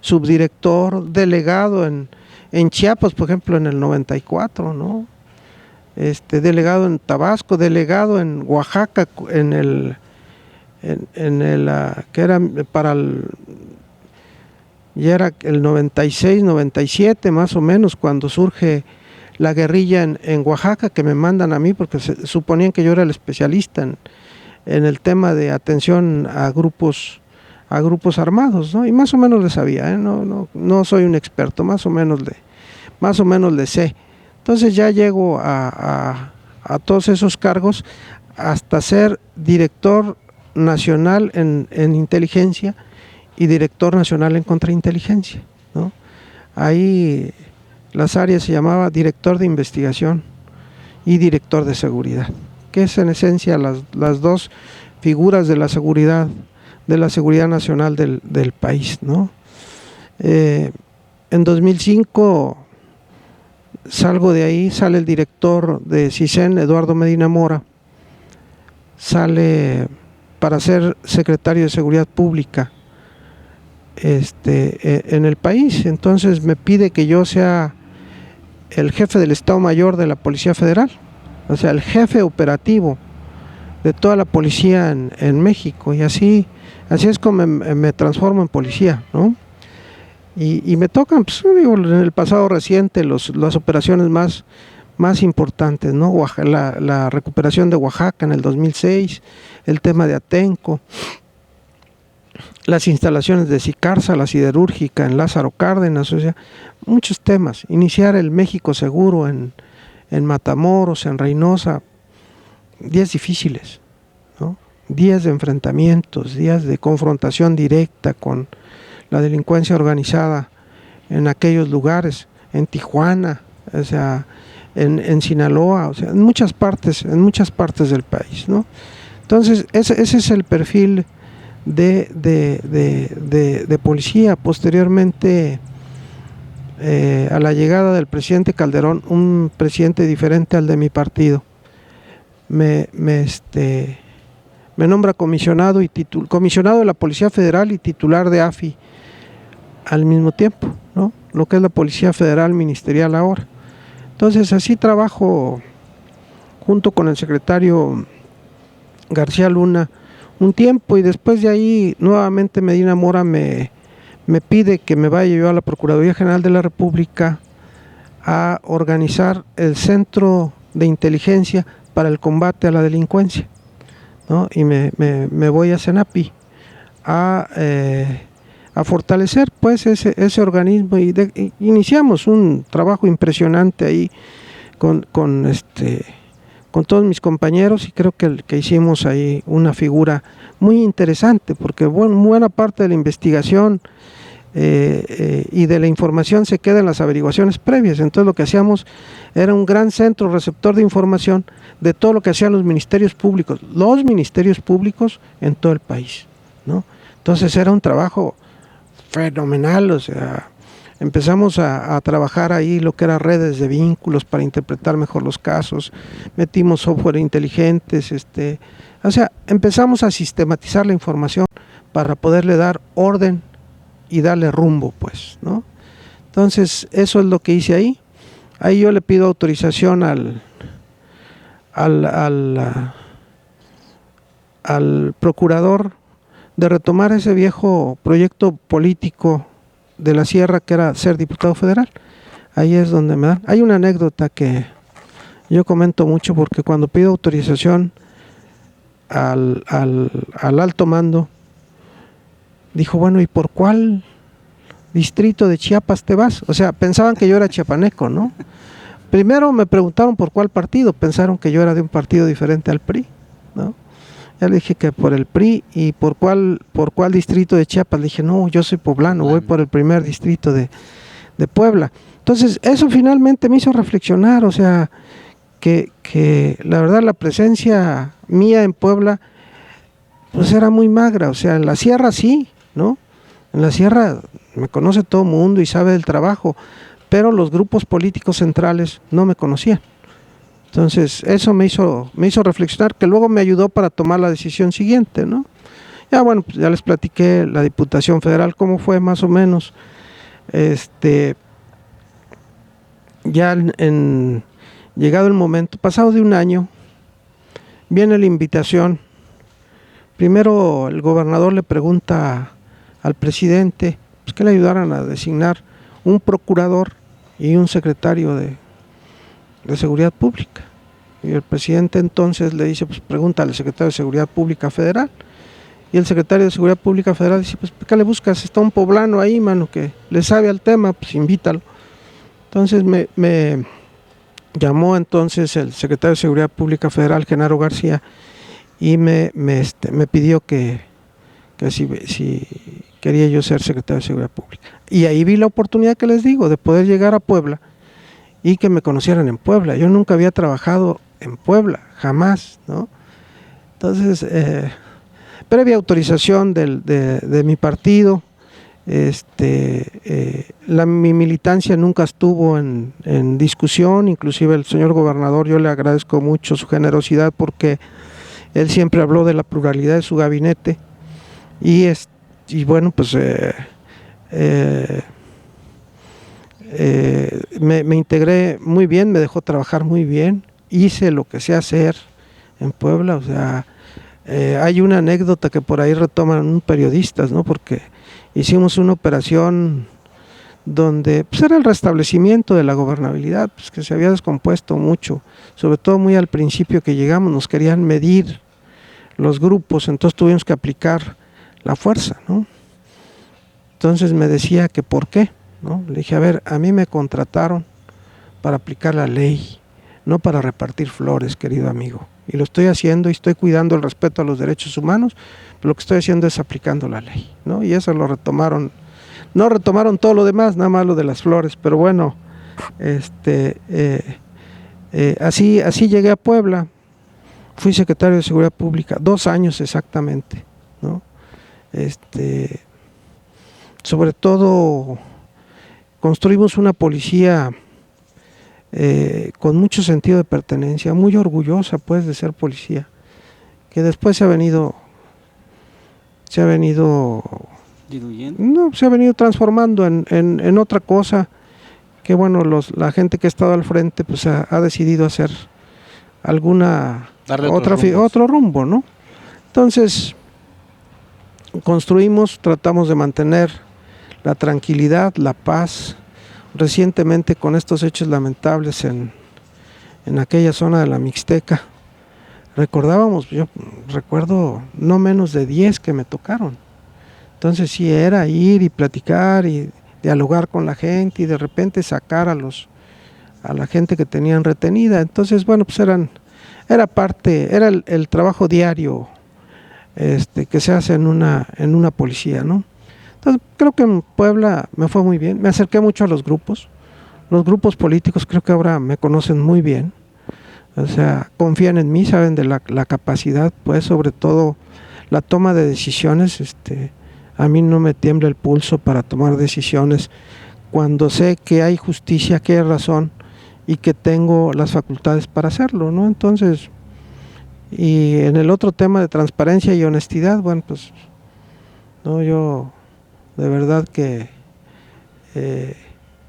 subdirector, delegado en Chiapas, por ejemplo, en el 94, ¿no? Delegado en Tabasco, delegado en Oaxaca, que era para y era el 96, 97 más o menos, cuando surge la guerrilla en Oaxaca, que me mandan a mí porque suponían que yo era el especialista en el tema de atención a grupos armados, ¿no? Y más o menos le sabía, ¿eh? No soy un experto, más o menos le sé. Entonces ya llego a todos esos cargos hasta ser director nacional en inteligencia y director nacional en contrainteligencia, ¿no? Ahí las áreas se llamaba director de investigación y director de seguridad, que es en esencia las dos figuras de la seguridad nacional del país, ¿no? En 2005 salgo de ahí, sale el director de CISEN, Eduardo Medina Mora, sale para ser secretario de Seguridad Pública en el país. Entonces me pide que yo sea el jefe del Estado Mayor de la Policía Federal, o sea, el jefe operativo de toda la policía en México, y así es como me transformo en policía, ¿no? Y me tocan, pues, digo, en el pasado reciente las operaciones más importantes, ¿no? La recuperación de Oaxaca en el 2006, el tema de Atenco, las instalaciones de Sicarza, la siderúrgica en Lázaro Cárdenas, o sea, muchos temas. Iniciar el México Seguro en Matamoros, en Reynosa, días difíciles, ¿no? Días de enfrentamientos, días de confrontación directa con la delincuencia organizada en aquellos lugares, en Tijuana, o sea, en Sinaloa, o sea, en muchas partes del país, ¿no? Entonces, ese es el perfil de policía. Posteriormente, a la llegada del presidente Calderón, un presidente diferente al de mi partido, me nombra comisionado de la Policía Federal y titular de AFI al mismo tiempo, ¿no? Lo que es la Policía Federal Ministerial ahora. Entonces así trabajo junto con el secretario García Luna un tiempo, y después de ahí nuevamente Medina Mora me pide que me vaya yo a la Procuraduría General de la República a organizar el Centro de Inteligencia para el Combate a la Delincuencia, ¿no? Y me voy a CENAPI a fortalecer pues ese organismo, y iniciamos un trabajo impresionante ahí con todos mis compañeros, y creo que hicimos ahí una figura muy interesante, porque buena parte de la investigación y de la información se queda en las averiguaciones previas. Entonces lo que hacíamos era un gran centro receptor de información de todo lo que hacían los ministerios públicos en todo el país, ¿no? Entonces era un trabajo fenomenal, o sea, empezamos a trabajar ahí lo que eran redes de vínculos para interpretar mejor los casos, metimos software inteligentes, o sea, empezamos a sistematizar la información para poderle dar orden y darle rumbo, pues, ¿no? Entonces, eso es lo que hice ahí. Ahí yo le pido autorización al procurador de retomar ese viejo proyecto político de la Sierra, que era ser diputado federal. Ahí es donde me dan. Hay una anécdota que yo comento mucho, porque cuando pido autorización al alto mando, dijo, bueno, ¿y por cuál distrito de Chiapas te vas? O sea, pensaban que yo era chiapaneco, ¿no? Primero me preguntaron por cuál partido, pensaron que yo era de un partido diferente al PRI, ¿no? Ya le dije que por el PRI. ¿Y por cuál distrito de Chiapas? Le dije, no, yo soy poblano, voy por el primer distrito de Puebla. Entonces, eso finalmente me hizo reflexionar, o sea, que la verdad la presencia mía en Puebla pues era muy magra. O sea, en la Sierra sí, ¿no? En la Sierra me conoce todo el mundo y sabe del trabajo, pero los grupos políticos centrales no me conocían. Entonces eso me hizo reflexionar, que luego me ayudó para tomar la decisión siguiente, ¿no? Ya bueno, pues ya les platiqué la Diputación Federal cómo fue más o menos. Ya en llegado el momento, pasado de un año, viene la invitación. Primero el gobernador le pregunta al presidente pues que le ayudaran a designar un procurador y un secretario de Seguridad Pública. Y el presidente entonces le dice, pues pregúntale al secretario de Seguridad Pública Federal. Y el secretario de Seguridad Pública Federal dice, pues ¿qué le buscas? Está un poblano ahí, mano, que le sabe al tema, pues invítalo. Entonces me llamó entonces el secretario de Seguridad Pública Federal, Genaro García, y me pidió que si quería yo ser secretario de Seguridad Pública. Y ahí vi la oportunidad que les digo, de poder llegar a Puebla y que me conocieran en Puebla. Yo nunca había trabajado en Puebla, jamás, ¿no? Entonces, previa autorización de mi partido, mi militancia nunca estuvo en discusión, inclusive el señor gobernador, yo le agradezco mucho su generosidad porque él siempre habló de la pluralidad de su gabinete y bueno, pues me integré muy bien, me dejó trabajar muy bien, hice lo que sé hacer en Puebla, o sea, hay una anécdota que por ahí retoman periodistas, ¿no? Porque hicimos una operación donde pues era el restablecimiento de la gobernabilidad, pues que se había descompuesto mucho, sobre todo muy al principio que llegamos, nos querían medir los grupos, entonces tuvimos que aplicar la fuerza, ¿no? Entonces me decía que por qué, ¿no? Le dije, a ver, a mí me contrataron para aplicar la ley, no para repartir flores, querido amigo. Y lo estoy haciendo y estoy cuidando el respeto a los derechos humanos, pero lo que estoy haciendo es aplicando la ley, ¿no? Y eso lo retomaron, no retomaron todo lo demás, nada más lo de las flores, pero bueno, así llegué a Puebla, fui secretario de Seguridad Pública, 2 años exactamente, ¿no? Sobre todo construimos una policía con mucho sentido de pertenencia, muy orgullosa pues de ser policía, que después se ha venido ¿diluyendo? No, se ha venido transformando en otra cosa, que bueno, la gente que ha estado al frente pues ha decidido hacer alguna otro rumbo, ¿no? Entonces tratamos de mantener la tranquilidad, la paz. Recientemente con estos hechos lamentables en aquella zona de la Mixteca, yo recuerdo no menos de 10 que me tocaron. Entonces sí era ir y platicar y dialogar con la gente y de repente sacar a la gente que tenían retenida. Entonces bueno, pues era el trabajo diario que se hace en una policía, ¿no? Entonces creo que en Puebla me fue muy bien, me acerqué mucho a los grupos políticos, creo que ahora me conocen muy bien, o sea, confían en mí, saben de la capacidad, pues sobre todo la toma de decisiones, a mí no me tiembla el pulso para tomar decisiones cuando sé que hay justicia, que hay razón y que tengo las facultades para hacerlo, ¿no? Entonces, y en el otro tema de transparencia y honestidad, bueno, pues no, yo de verdad que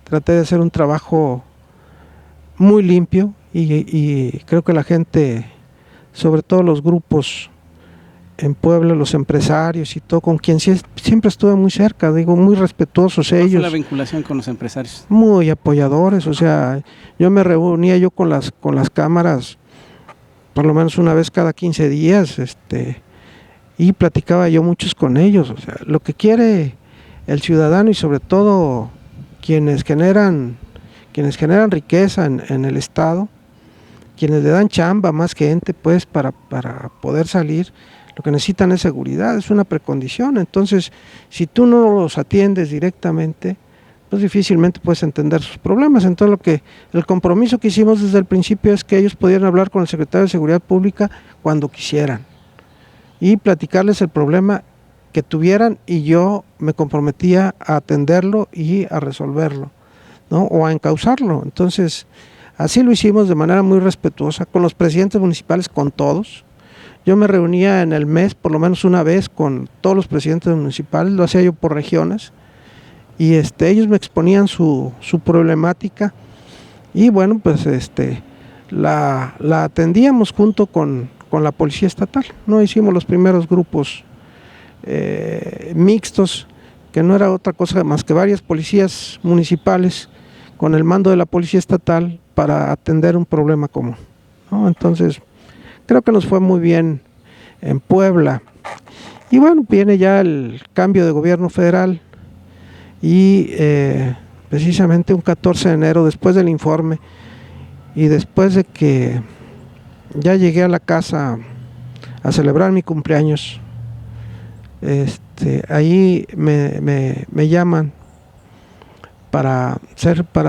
traté de hacer un trabajo muy limpio y creo que la gente, sobre todo los grupos en Puebla, los empresarios y todo, con quien siempre estuve muy cerca, digo, muy respetuosos ellos. ¿Cuál fue la vinculación con los empresarios? Muy apoyadores, o sea, yo me reunía con las cámaras por lo menos una vez cada 15 días, y platicaba yo muchos con ellos, o sea, lo que quiere el ciudadano y sobre todo quienes generan riqueza en el estado, quienes le dan chamba a más gente pues para poder salir, lo que necesitan es seguridad, es una precondición. Entonces si tú no los atiendes directamente, pues difícilmente puedes entender sus problemas. Entonces el compromiso que hicimos desde el principio es que ellos pudieran hablar con el secretario de Seguridad Pública cuando quisieran y platicarles el problema que tuvieran, y yo me comprometía a atenderlo y a resolverlo, ¿no? O a encauzarlo. Entonces así lo hicimos de manera muy respetuosa con los presidentes municipales, con todos. Yo me reunía en el mes por lo menos una vez con todos los presidentes municipales, lo hacía yo por regiones, y ellos me exponían su problemática y bueno, pues la atendíamos junto con la policía estatal, ¿no? Hicimos los primeros grupos mixtos que no era otra cosa más que varias policías municipales con el mando de la policía estatal para atender un problema común, ¿no? Entonces, creo que nos fue muy bien en Puebla. Y bueno, viene ya el cambio de gobierno federal y precisamente un 14 de enero, después del informe y después de que ya llegué a la casa a celebrar mi cumpleaños, ahí me llaman para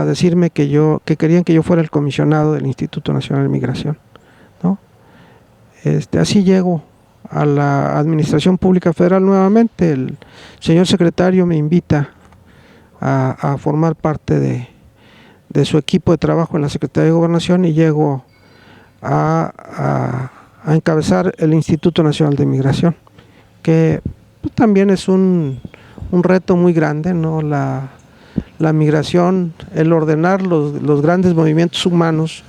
decirme que querían que yo fuera el comisionado del Instituto Nacional de Migración, ¿no? Así llego a la Administración Pública Federal nuevamente. El señor secretario me invita a formar parte de su equipo de trabajo en la Secretaría de Gobernación y llego a encabezar el Instituto Nacional de Migración, que pues, también es un reto muy grande, ¿no? La migración, el ordenar los grandes movimientos humanos,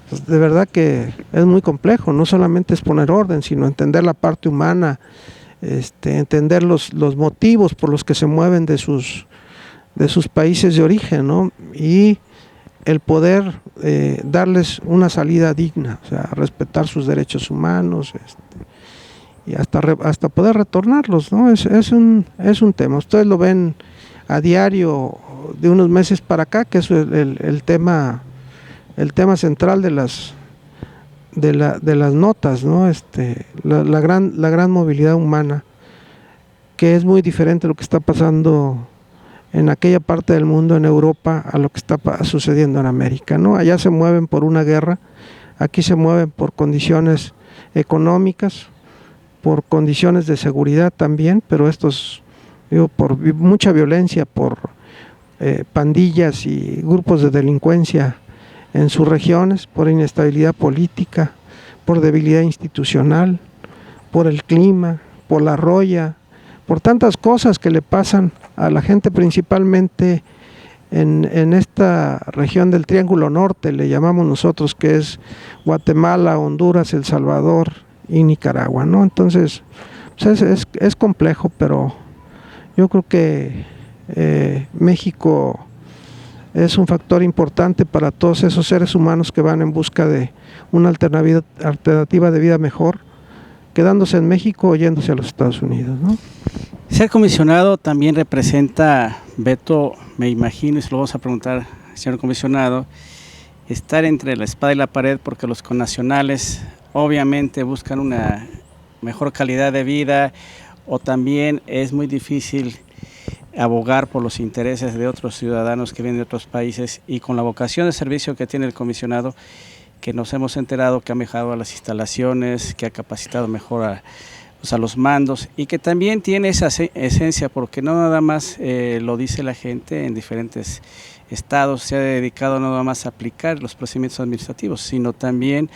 pues de verdad que es muy complejo. No solamente es poner orden, sino entender la parte humana, entender los motivos por los que se mueven de sus países de origen, ¿no? Y el poder darles una salida digna, o sea, respetar sus derechos humanos, y hasta poder retornarlos, ¿no? Es un tema. Ustedes lo ven a diario de unos meses para acá, que es el tema central de las notas, ¿no? La gran movilidad humana, que es muy diferente a lo que está pasando en aquella parte del mundo, en Europa, a lo que está sucediendo en América, ¿no? Allá se mueven por una guerra, aquí se mueven por condiciones económicas, por condiciones de seguridad también, pero por mucha violencia, por pandillas y grupos de delincuencia en sus regiones, por inestabilidad política, por debilidad institucional, por el clima, por la roya, por tantas cosas que le pasan a la gente, principalmente en esta región del Triángulo Norte, le llamamos nosotros, que es Guatemala, Honduras, El Salvador y Nicaragua, ¿no? Entonces, pues es complejo, pero yo creo que México es un factor importante para todos esos seres humanos que van en busca de una alternativa de vida mejor, quedándose en México o yéndose a los Estados Unidos, ¿no? Ser comisionado también representa, Beto, me imagino, y se lo vamos a preguntar, señor comisionado, estar entre la espada y la pared, porque los connacionales obviamente buscan una mejor calidad de vida, o también es muy difícil abogar por los intereses de otros ciudadanos que vienen de otros países, y con la vocación de servicio que tiene el comisionado, que nos hemos enterado que ha mejorado las instalaciones, que ha capacitado mejor a los mandos, y que también tiene esa esencia, porque no nada más lo dice la gente en diferentes estados, se ha dedicado no nada más a aplicar los procedimientos administrativos, sino también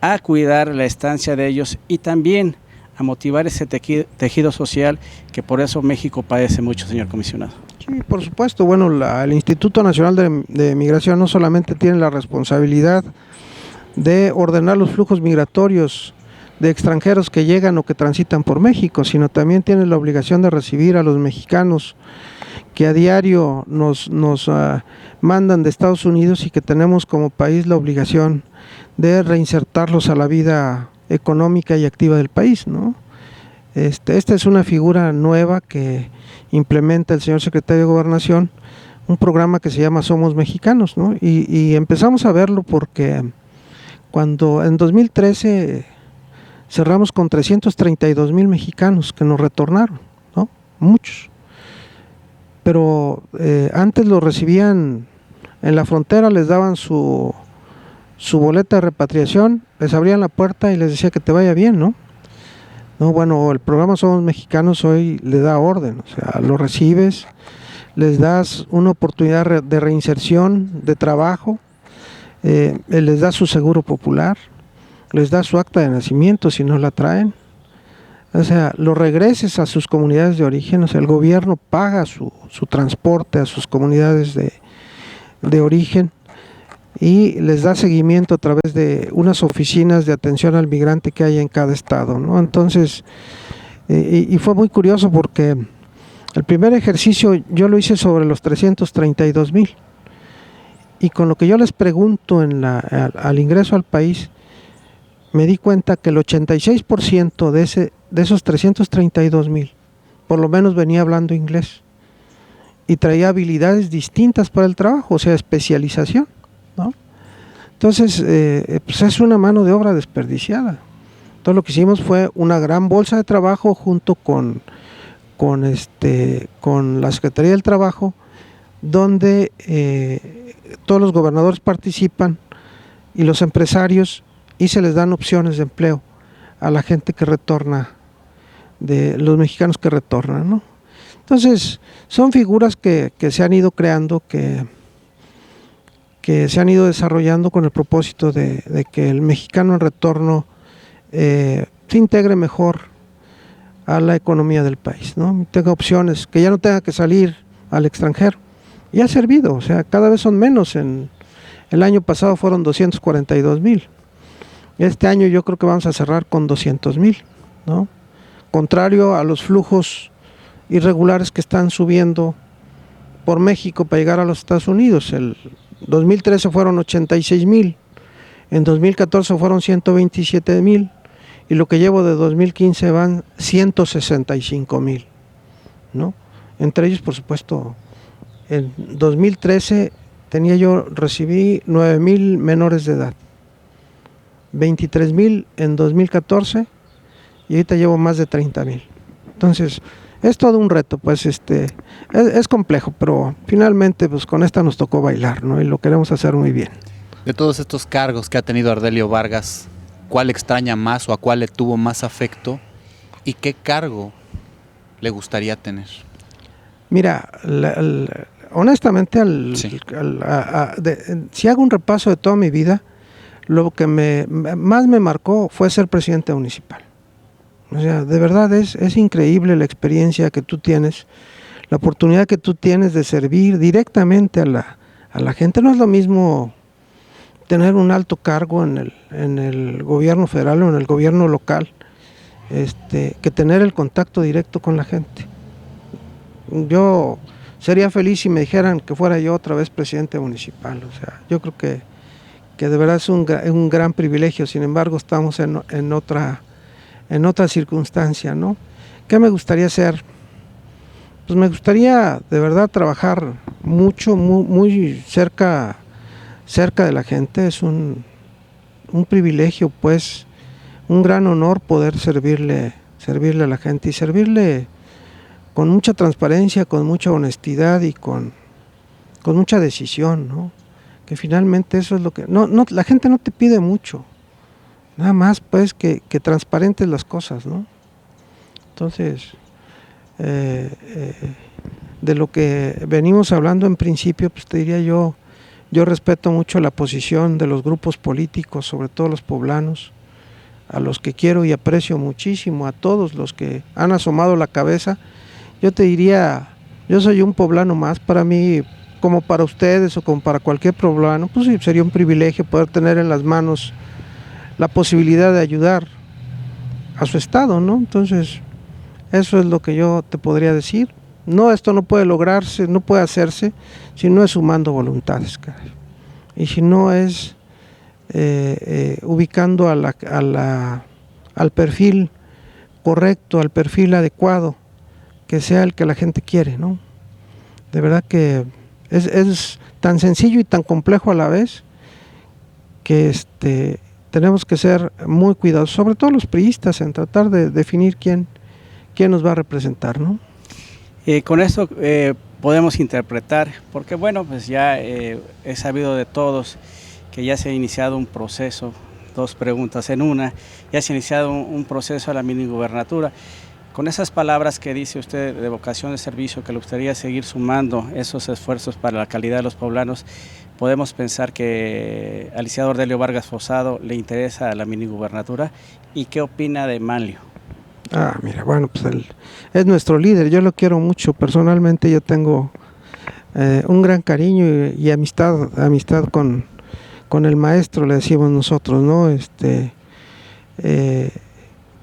a cuidar la estancia de ellos y también a motivar ese tejido social, que por eso México padece mucho, señor comisionado. Sí, por supuesto. Bueno, el Instituto Nacional de Migración no solamente tiene la responsabilidad de ordenar los flujos migratorios de extranjeros que llegan o que transitan por México, sino también tiene la obligación de recibir a los mexicanos que a diario nos mandan de Estados Unidos, y que tenemos como país la obligación de reinsertarlos a la vida económica y activa del país, ¿no? Esta es una figura nueva que implementa el señor secretario de Gobernación, un programa que se llama Somos Mexicanos, ¿no? Y empezamos a verlo porque cuando en 2013 cerramos con 332,000 mexicanos que nos retornaron, ¿no? Muchos. Pero antes lo recibían en la frontera, les daban su boleta de repatriación, les abrían la puerta y les decía que te vaya bien, ¿no? No, bueno, el programa Somos Mexicanos hoy le da orden, o sea, lo recibes, les das una oportunidad de reinserción, de trabajo, les da su seguro popular, les da su acta de nacimiento si no la traen, o sea, lo regreses a sus comunidades de origen, o sea, el gobierno paga su transporte a sus comunidades de origen, y les da seguimiento a través de unas oficinas de atención al migrante que hay en cada estado, ¿no? Entonces, y fue muy curioso porque El primer ejercicio yo lo hice sobre los 332,000. Y con lo que yo les pregunto al ingreso al país, me di cuenta que el 86% de esos 332,000, por lo menos venía hablando inglés y traía habilidades distintas para el trabajo, o sea, especialización, ¿no? Entonces, pues es una mano de obra desperdiciada. Todo lo que hicimos fue una gran bolsa de trabajo junto con la Secretaría del Trabajo, donde todos los gobernadores participan y los empresarios, y se les dan opciones de empleo a la gente que retorna, de los mexicanos que retornan, ¿no? Entonces, son figuras que se han ido creando, que se han ido desarrollando con el propósito de que el mexicano en retorno se integre mejor a la economía del país, ¿no? Tenga opciones, que ya no tenga que salir al extranjero. Y ha servido, o sea, cada vez son menos. El año pasado fueron 242,000. Este año yo creo que vamos a cerrar con 200,000, ¿no? Contrario a los flujos irregulares que están subiendo por México para llegar a los Estados Unidos. El 2013 fueron 86,000, en 2014 fueron 127,000, y lo que llevo de 2015 van 165,000, ¿no? Entre ellos, por supuesto, en 2013 recibí 9,000 menores de edad, 23,000 en 2014, y ahorita llevo más de 30,000. Entonces, es todo un reto, pues es complejo, pero finalmente pues con esta nos tocó bailar, ¿no? Y lo queremos hacer muy bien. De todos estos cargos que ha tenido Ardelio Vargas, ¿cuál extraña más o a cuál le tuvo más afecto? ¿Y qué cargo le gustaría tener? Mira, honestamente, Sí. Si hago un repaso de toda mi vida, lo que más me marcó fue ser presidente municipal. O sea, de verdad es increíble la experiencia que tú tienes, la oportunidad que tú tienes de servir directamente a la gente. No es lo mismo tener un alto cargo en el gobierno federal o en el gobierno local, que tener el contacto directo con la gente. Yo sería feliz si me dijeran que fuera yo otra vez presidente municipal. O sea, yo creo que de verdad es un gran privilegio. Sin embargo, estamos en otra circunstancia, ¿no? ¿Qué me gustaría hacer? Pues me gustaría de verdad trabajar mucho, muy cerca de la gente. Es un privilegio, pues, un gran honor poder servirle a la gente y servirle con mucha transparencia, con mucha honestidad y con mucha decisión, ¿no? Que finalmente eso es lo que... No, la gente no te pide mucho, nada más pues que transparentes las cosas, ¿no? Entonces, de lo que venimos hablando en principio, pues te diría yo respeto mucho la posición de los grupos políticos, sobre todo los poblanos, a los que quiero y aprecio muchísimo, a todos los que han asomado la cabeza. Yo te diría, yo soy un poblano más. Para mí, como para ustedes o como para cualquier poblano, pues sí, sería un privilegio poder tener en las manos la posibilidad de ayudar a su estado, ¿no? Entonces, eso es lo que yo te podría decir. No, esto no puede lograrse, no puede hacerse si no es sumando voluntades, caray. Y si no es ubicando al perfil correcto, al perfil adecuado, que sea el que la gente quiere, ¿no? De verdad que es tan sencillo y tan complejo a la vez que tenemos que ser muy cuidadosos, sobre todo los priistas, en tratar de definir quién nos va a representar, ¿no? Con esto podemos interpretar, porque bueno, pues ya he sabido de todos que ya se ha iniciado un proceso, dos preguntas en una, ya se ha iniciado un proceso a la minigubernatura. Con esas palabras que dice usted de vocación de servicio, que le gustaría seguir sumando esos esfuerzos para la calidad de los poblanos, podemos pensar que al licenciado Ardelio Vargas Fosado le interesa la minigubernatura. ¿Y qué opina de Manlio? Mira, bueno, pues él es nuestro líder, yo lo quiero mucho, personalmente yo tengo un gran cariño y amistad con el maestro, le decimos nosotros, ¿no?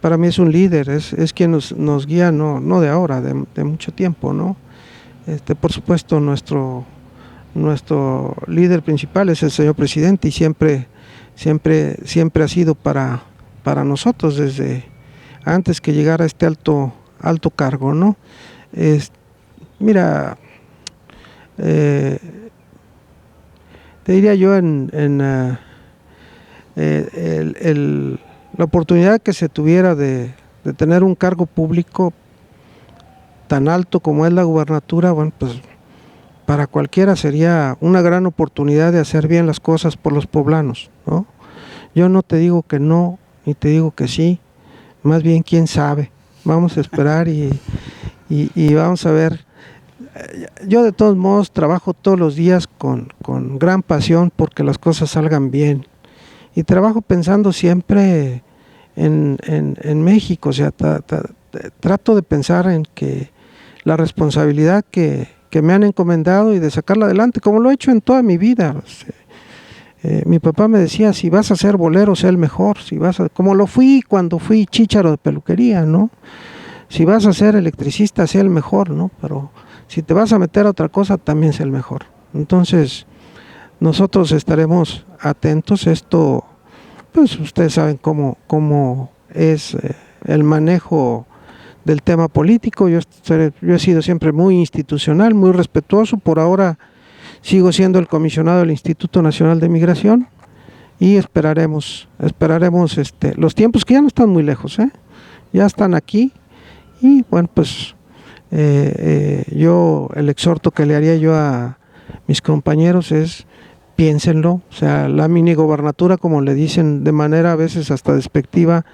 para mí es un líder, es quien nos guía, no de ahora, de mucho tiempo, ¿no? Por supuesto, nuestro líder principal es el señor presidente y siempre ha sido para nosotros desde antes que llegara a este alto cargo, ¿no? Mira, te diría yo la oportunidad que se tuviera de tener un cargo público tan alto como es la gubernatura, bueno, pues para cualquiera sería una gran oportunidad de hacer bien las cosas por los poblanos, ¿no? Yo no te digo que no, ni te digo que sí, más bien quién sabe. Vamos a esperar y vamos a ver. Yo de todos modos trabajo todos los días con gran pasión porque las cosas salgan bien. Y trabajo pensando siempre en México, o sea, trato de pensar en que la responsabilidad que me han encomendado y de sacarla adelante, como lo he hecho en toda mi vida. Mi papá me decía, si vas a ser bolero, sé el mejor, como lo fui cuando fui chícharo de peluquería, ¿no? Si vas a ser electricista, sé el mejor, ¿no? Pero si te vas a meter a otra cosa, también sé el mejor. Entonces, nosotros estaremos atentos. Esto, pues ustedes saben cómo es el manejo del tema político. Yo he sido siempre muy institucional, muy respetuoso. Por ahora sigo siendo el comisionado del Instituto Nacional de Migración y esperaremos los tiempos que ya no están muy lejos, ya están aquí. Y bueno, pues yo el exhorto que le haría yo a mis compañeros es piénsenlo, o sea, la minigobernatura, como le dicen de manera a veces hasta despectiva,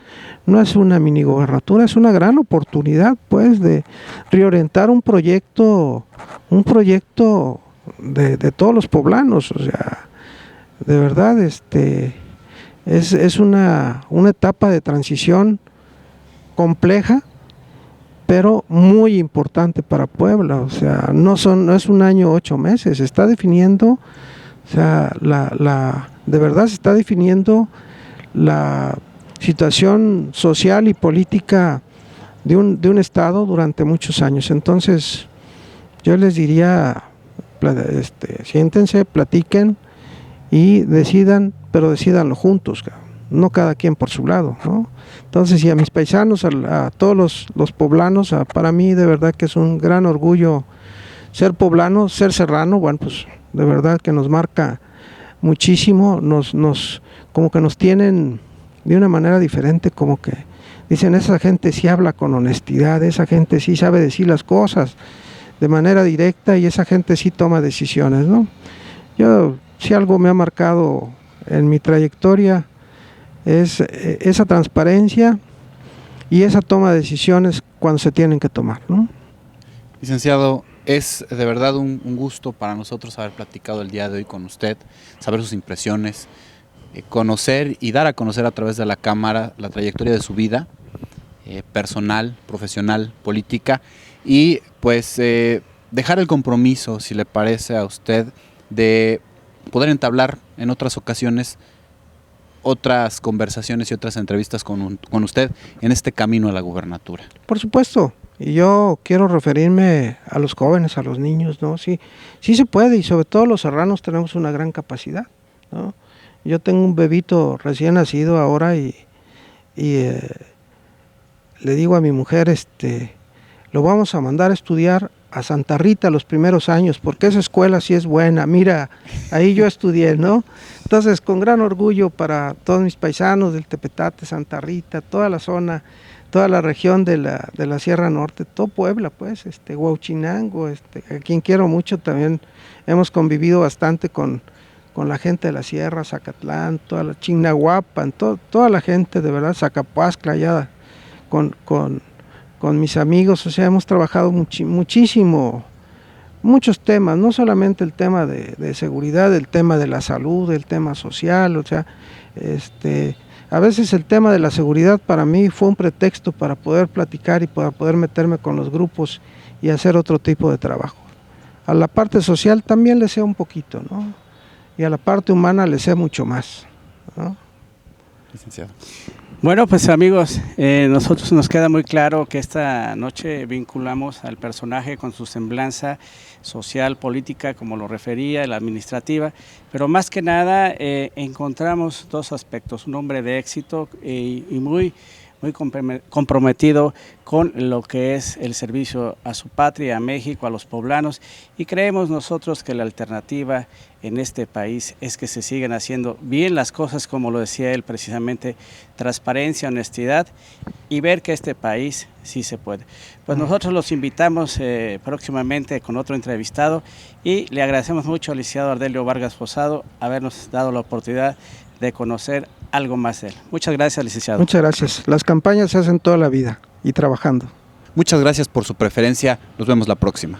no es una minigobernatura, es una gran oportunidad pues de reorientar un proyecto de todos los poblanos, o sea, de verdad es una etapa de transición compleja, pero muy importante para Puebla. O sea, no es un año 8 meses, se está definiendo, o sea, de verdad se está definiendo la situación social y política de un estado durante muchos años. Entonces, yo les diría, siéntense, platiquen y decidan, pero decídanlo juntos, no cada quien por su lado, ¿no? Entonces, y a mis paisanos, a todos los poblanos, para mí de verdad que es un gran orgullo ser poblano, ser serrano. Bueno, pues de verdad que nos marca muchísimo, como que nos tienen de una manera diferente, como que dicen, esa gente sí habla con honestidad, esa gente sí sabe decir las cosas de manera directa y esa gente sí toma decisiones, ¿no? Yo, si algo me ha marcado en mi trayectoria, es esa transparencia y esa toma de decisiones cuando se tienen que tomar, ¿no? Licenciado, es de verdad un gusto para nosotros haber platicado el día de hoy con usted, saber sus impresiones, conocer y dar a conocer a través de la cámara la trayectoria de su vida personal, profesional, política y pues dejar el compromiso, si le parece a usted, de poder entablar en otras ocasiones otras conversaciones y otras entrevistas con usted en este camino a la gubernatura. Por supuesto, y yo quiero referirme a los jóvenes, a los niños, ¿no? Sí se puede, y sobre todo los serranos tenemos una gran capacidad, ¿no? Yo tengo un bebito recién nacido ahora y le digo a mi mujer, lo vamos a mandar a estudiar a Santa Rita los primeros años, porque esa escuela sí es buena, mira, ahí yo estudié, ¿no? Entonces, con gran orgullo para todos mis paisanos del Tepetate, Santa Rita, toda la zona, toda la región de la Sierra Norte, todo Puebla, pues, Huauchinango, a quien quiero mucho, también hemos convivido bastante con la gente de la Sierra, Zacatlán, toda la Chignahuapan, toda la gente, de verdad, Zacapuascla, allá con mis amigos, o sea, hemos trabajado muchísimo, muchos temas, no solamente el tema de seguridad, el tema de la salud, el tema social, o sea, a veces el tema de la seguridad para mí fue un pretexto para poder platicar y para poder meterme con los grupos y hacer otro tipo de trabajo. A la parte social también le sé un poquito, ¿no? Y a la parte humana le sé mucho más, ¿no? Licenciado. Bueno, pues amigos, nosotros nos queda muy claro que esta noche vinculamos al personaje con su semblanza social, política, como lo refería, la administrativa, pero más que nada encontramos dos aspectos: un hombre de éxito y muy comprometido con lo que es el servicio a su patria, a México, a los poblanos, y creemos nosotros que la alternativa en este país es que se sigan haciendo bien las cosas, como lo decía él precisamente: transparencia, honestidad, y ver que este país sí se puede. Pues nosotros los invitamos próximamente con otro entrevistado, y le agradecemos mucho al licenciado Ardelio Vargas Posado habernos dado la oportunidad de conocer algo más de él. Muchas gracias, licenciado. Muchas gracias. Las campañas se hacen toda la vida y trabajando. Muchas gracias por su preferencia. Nos vemos la próxima.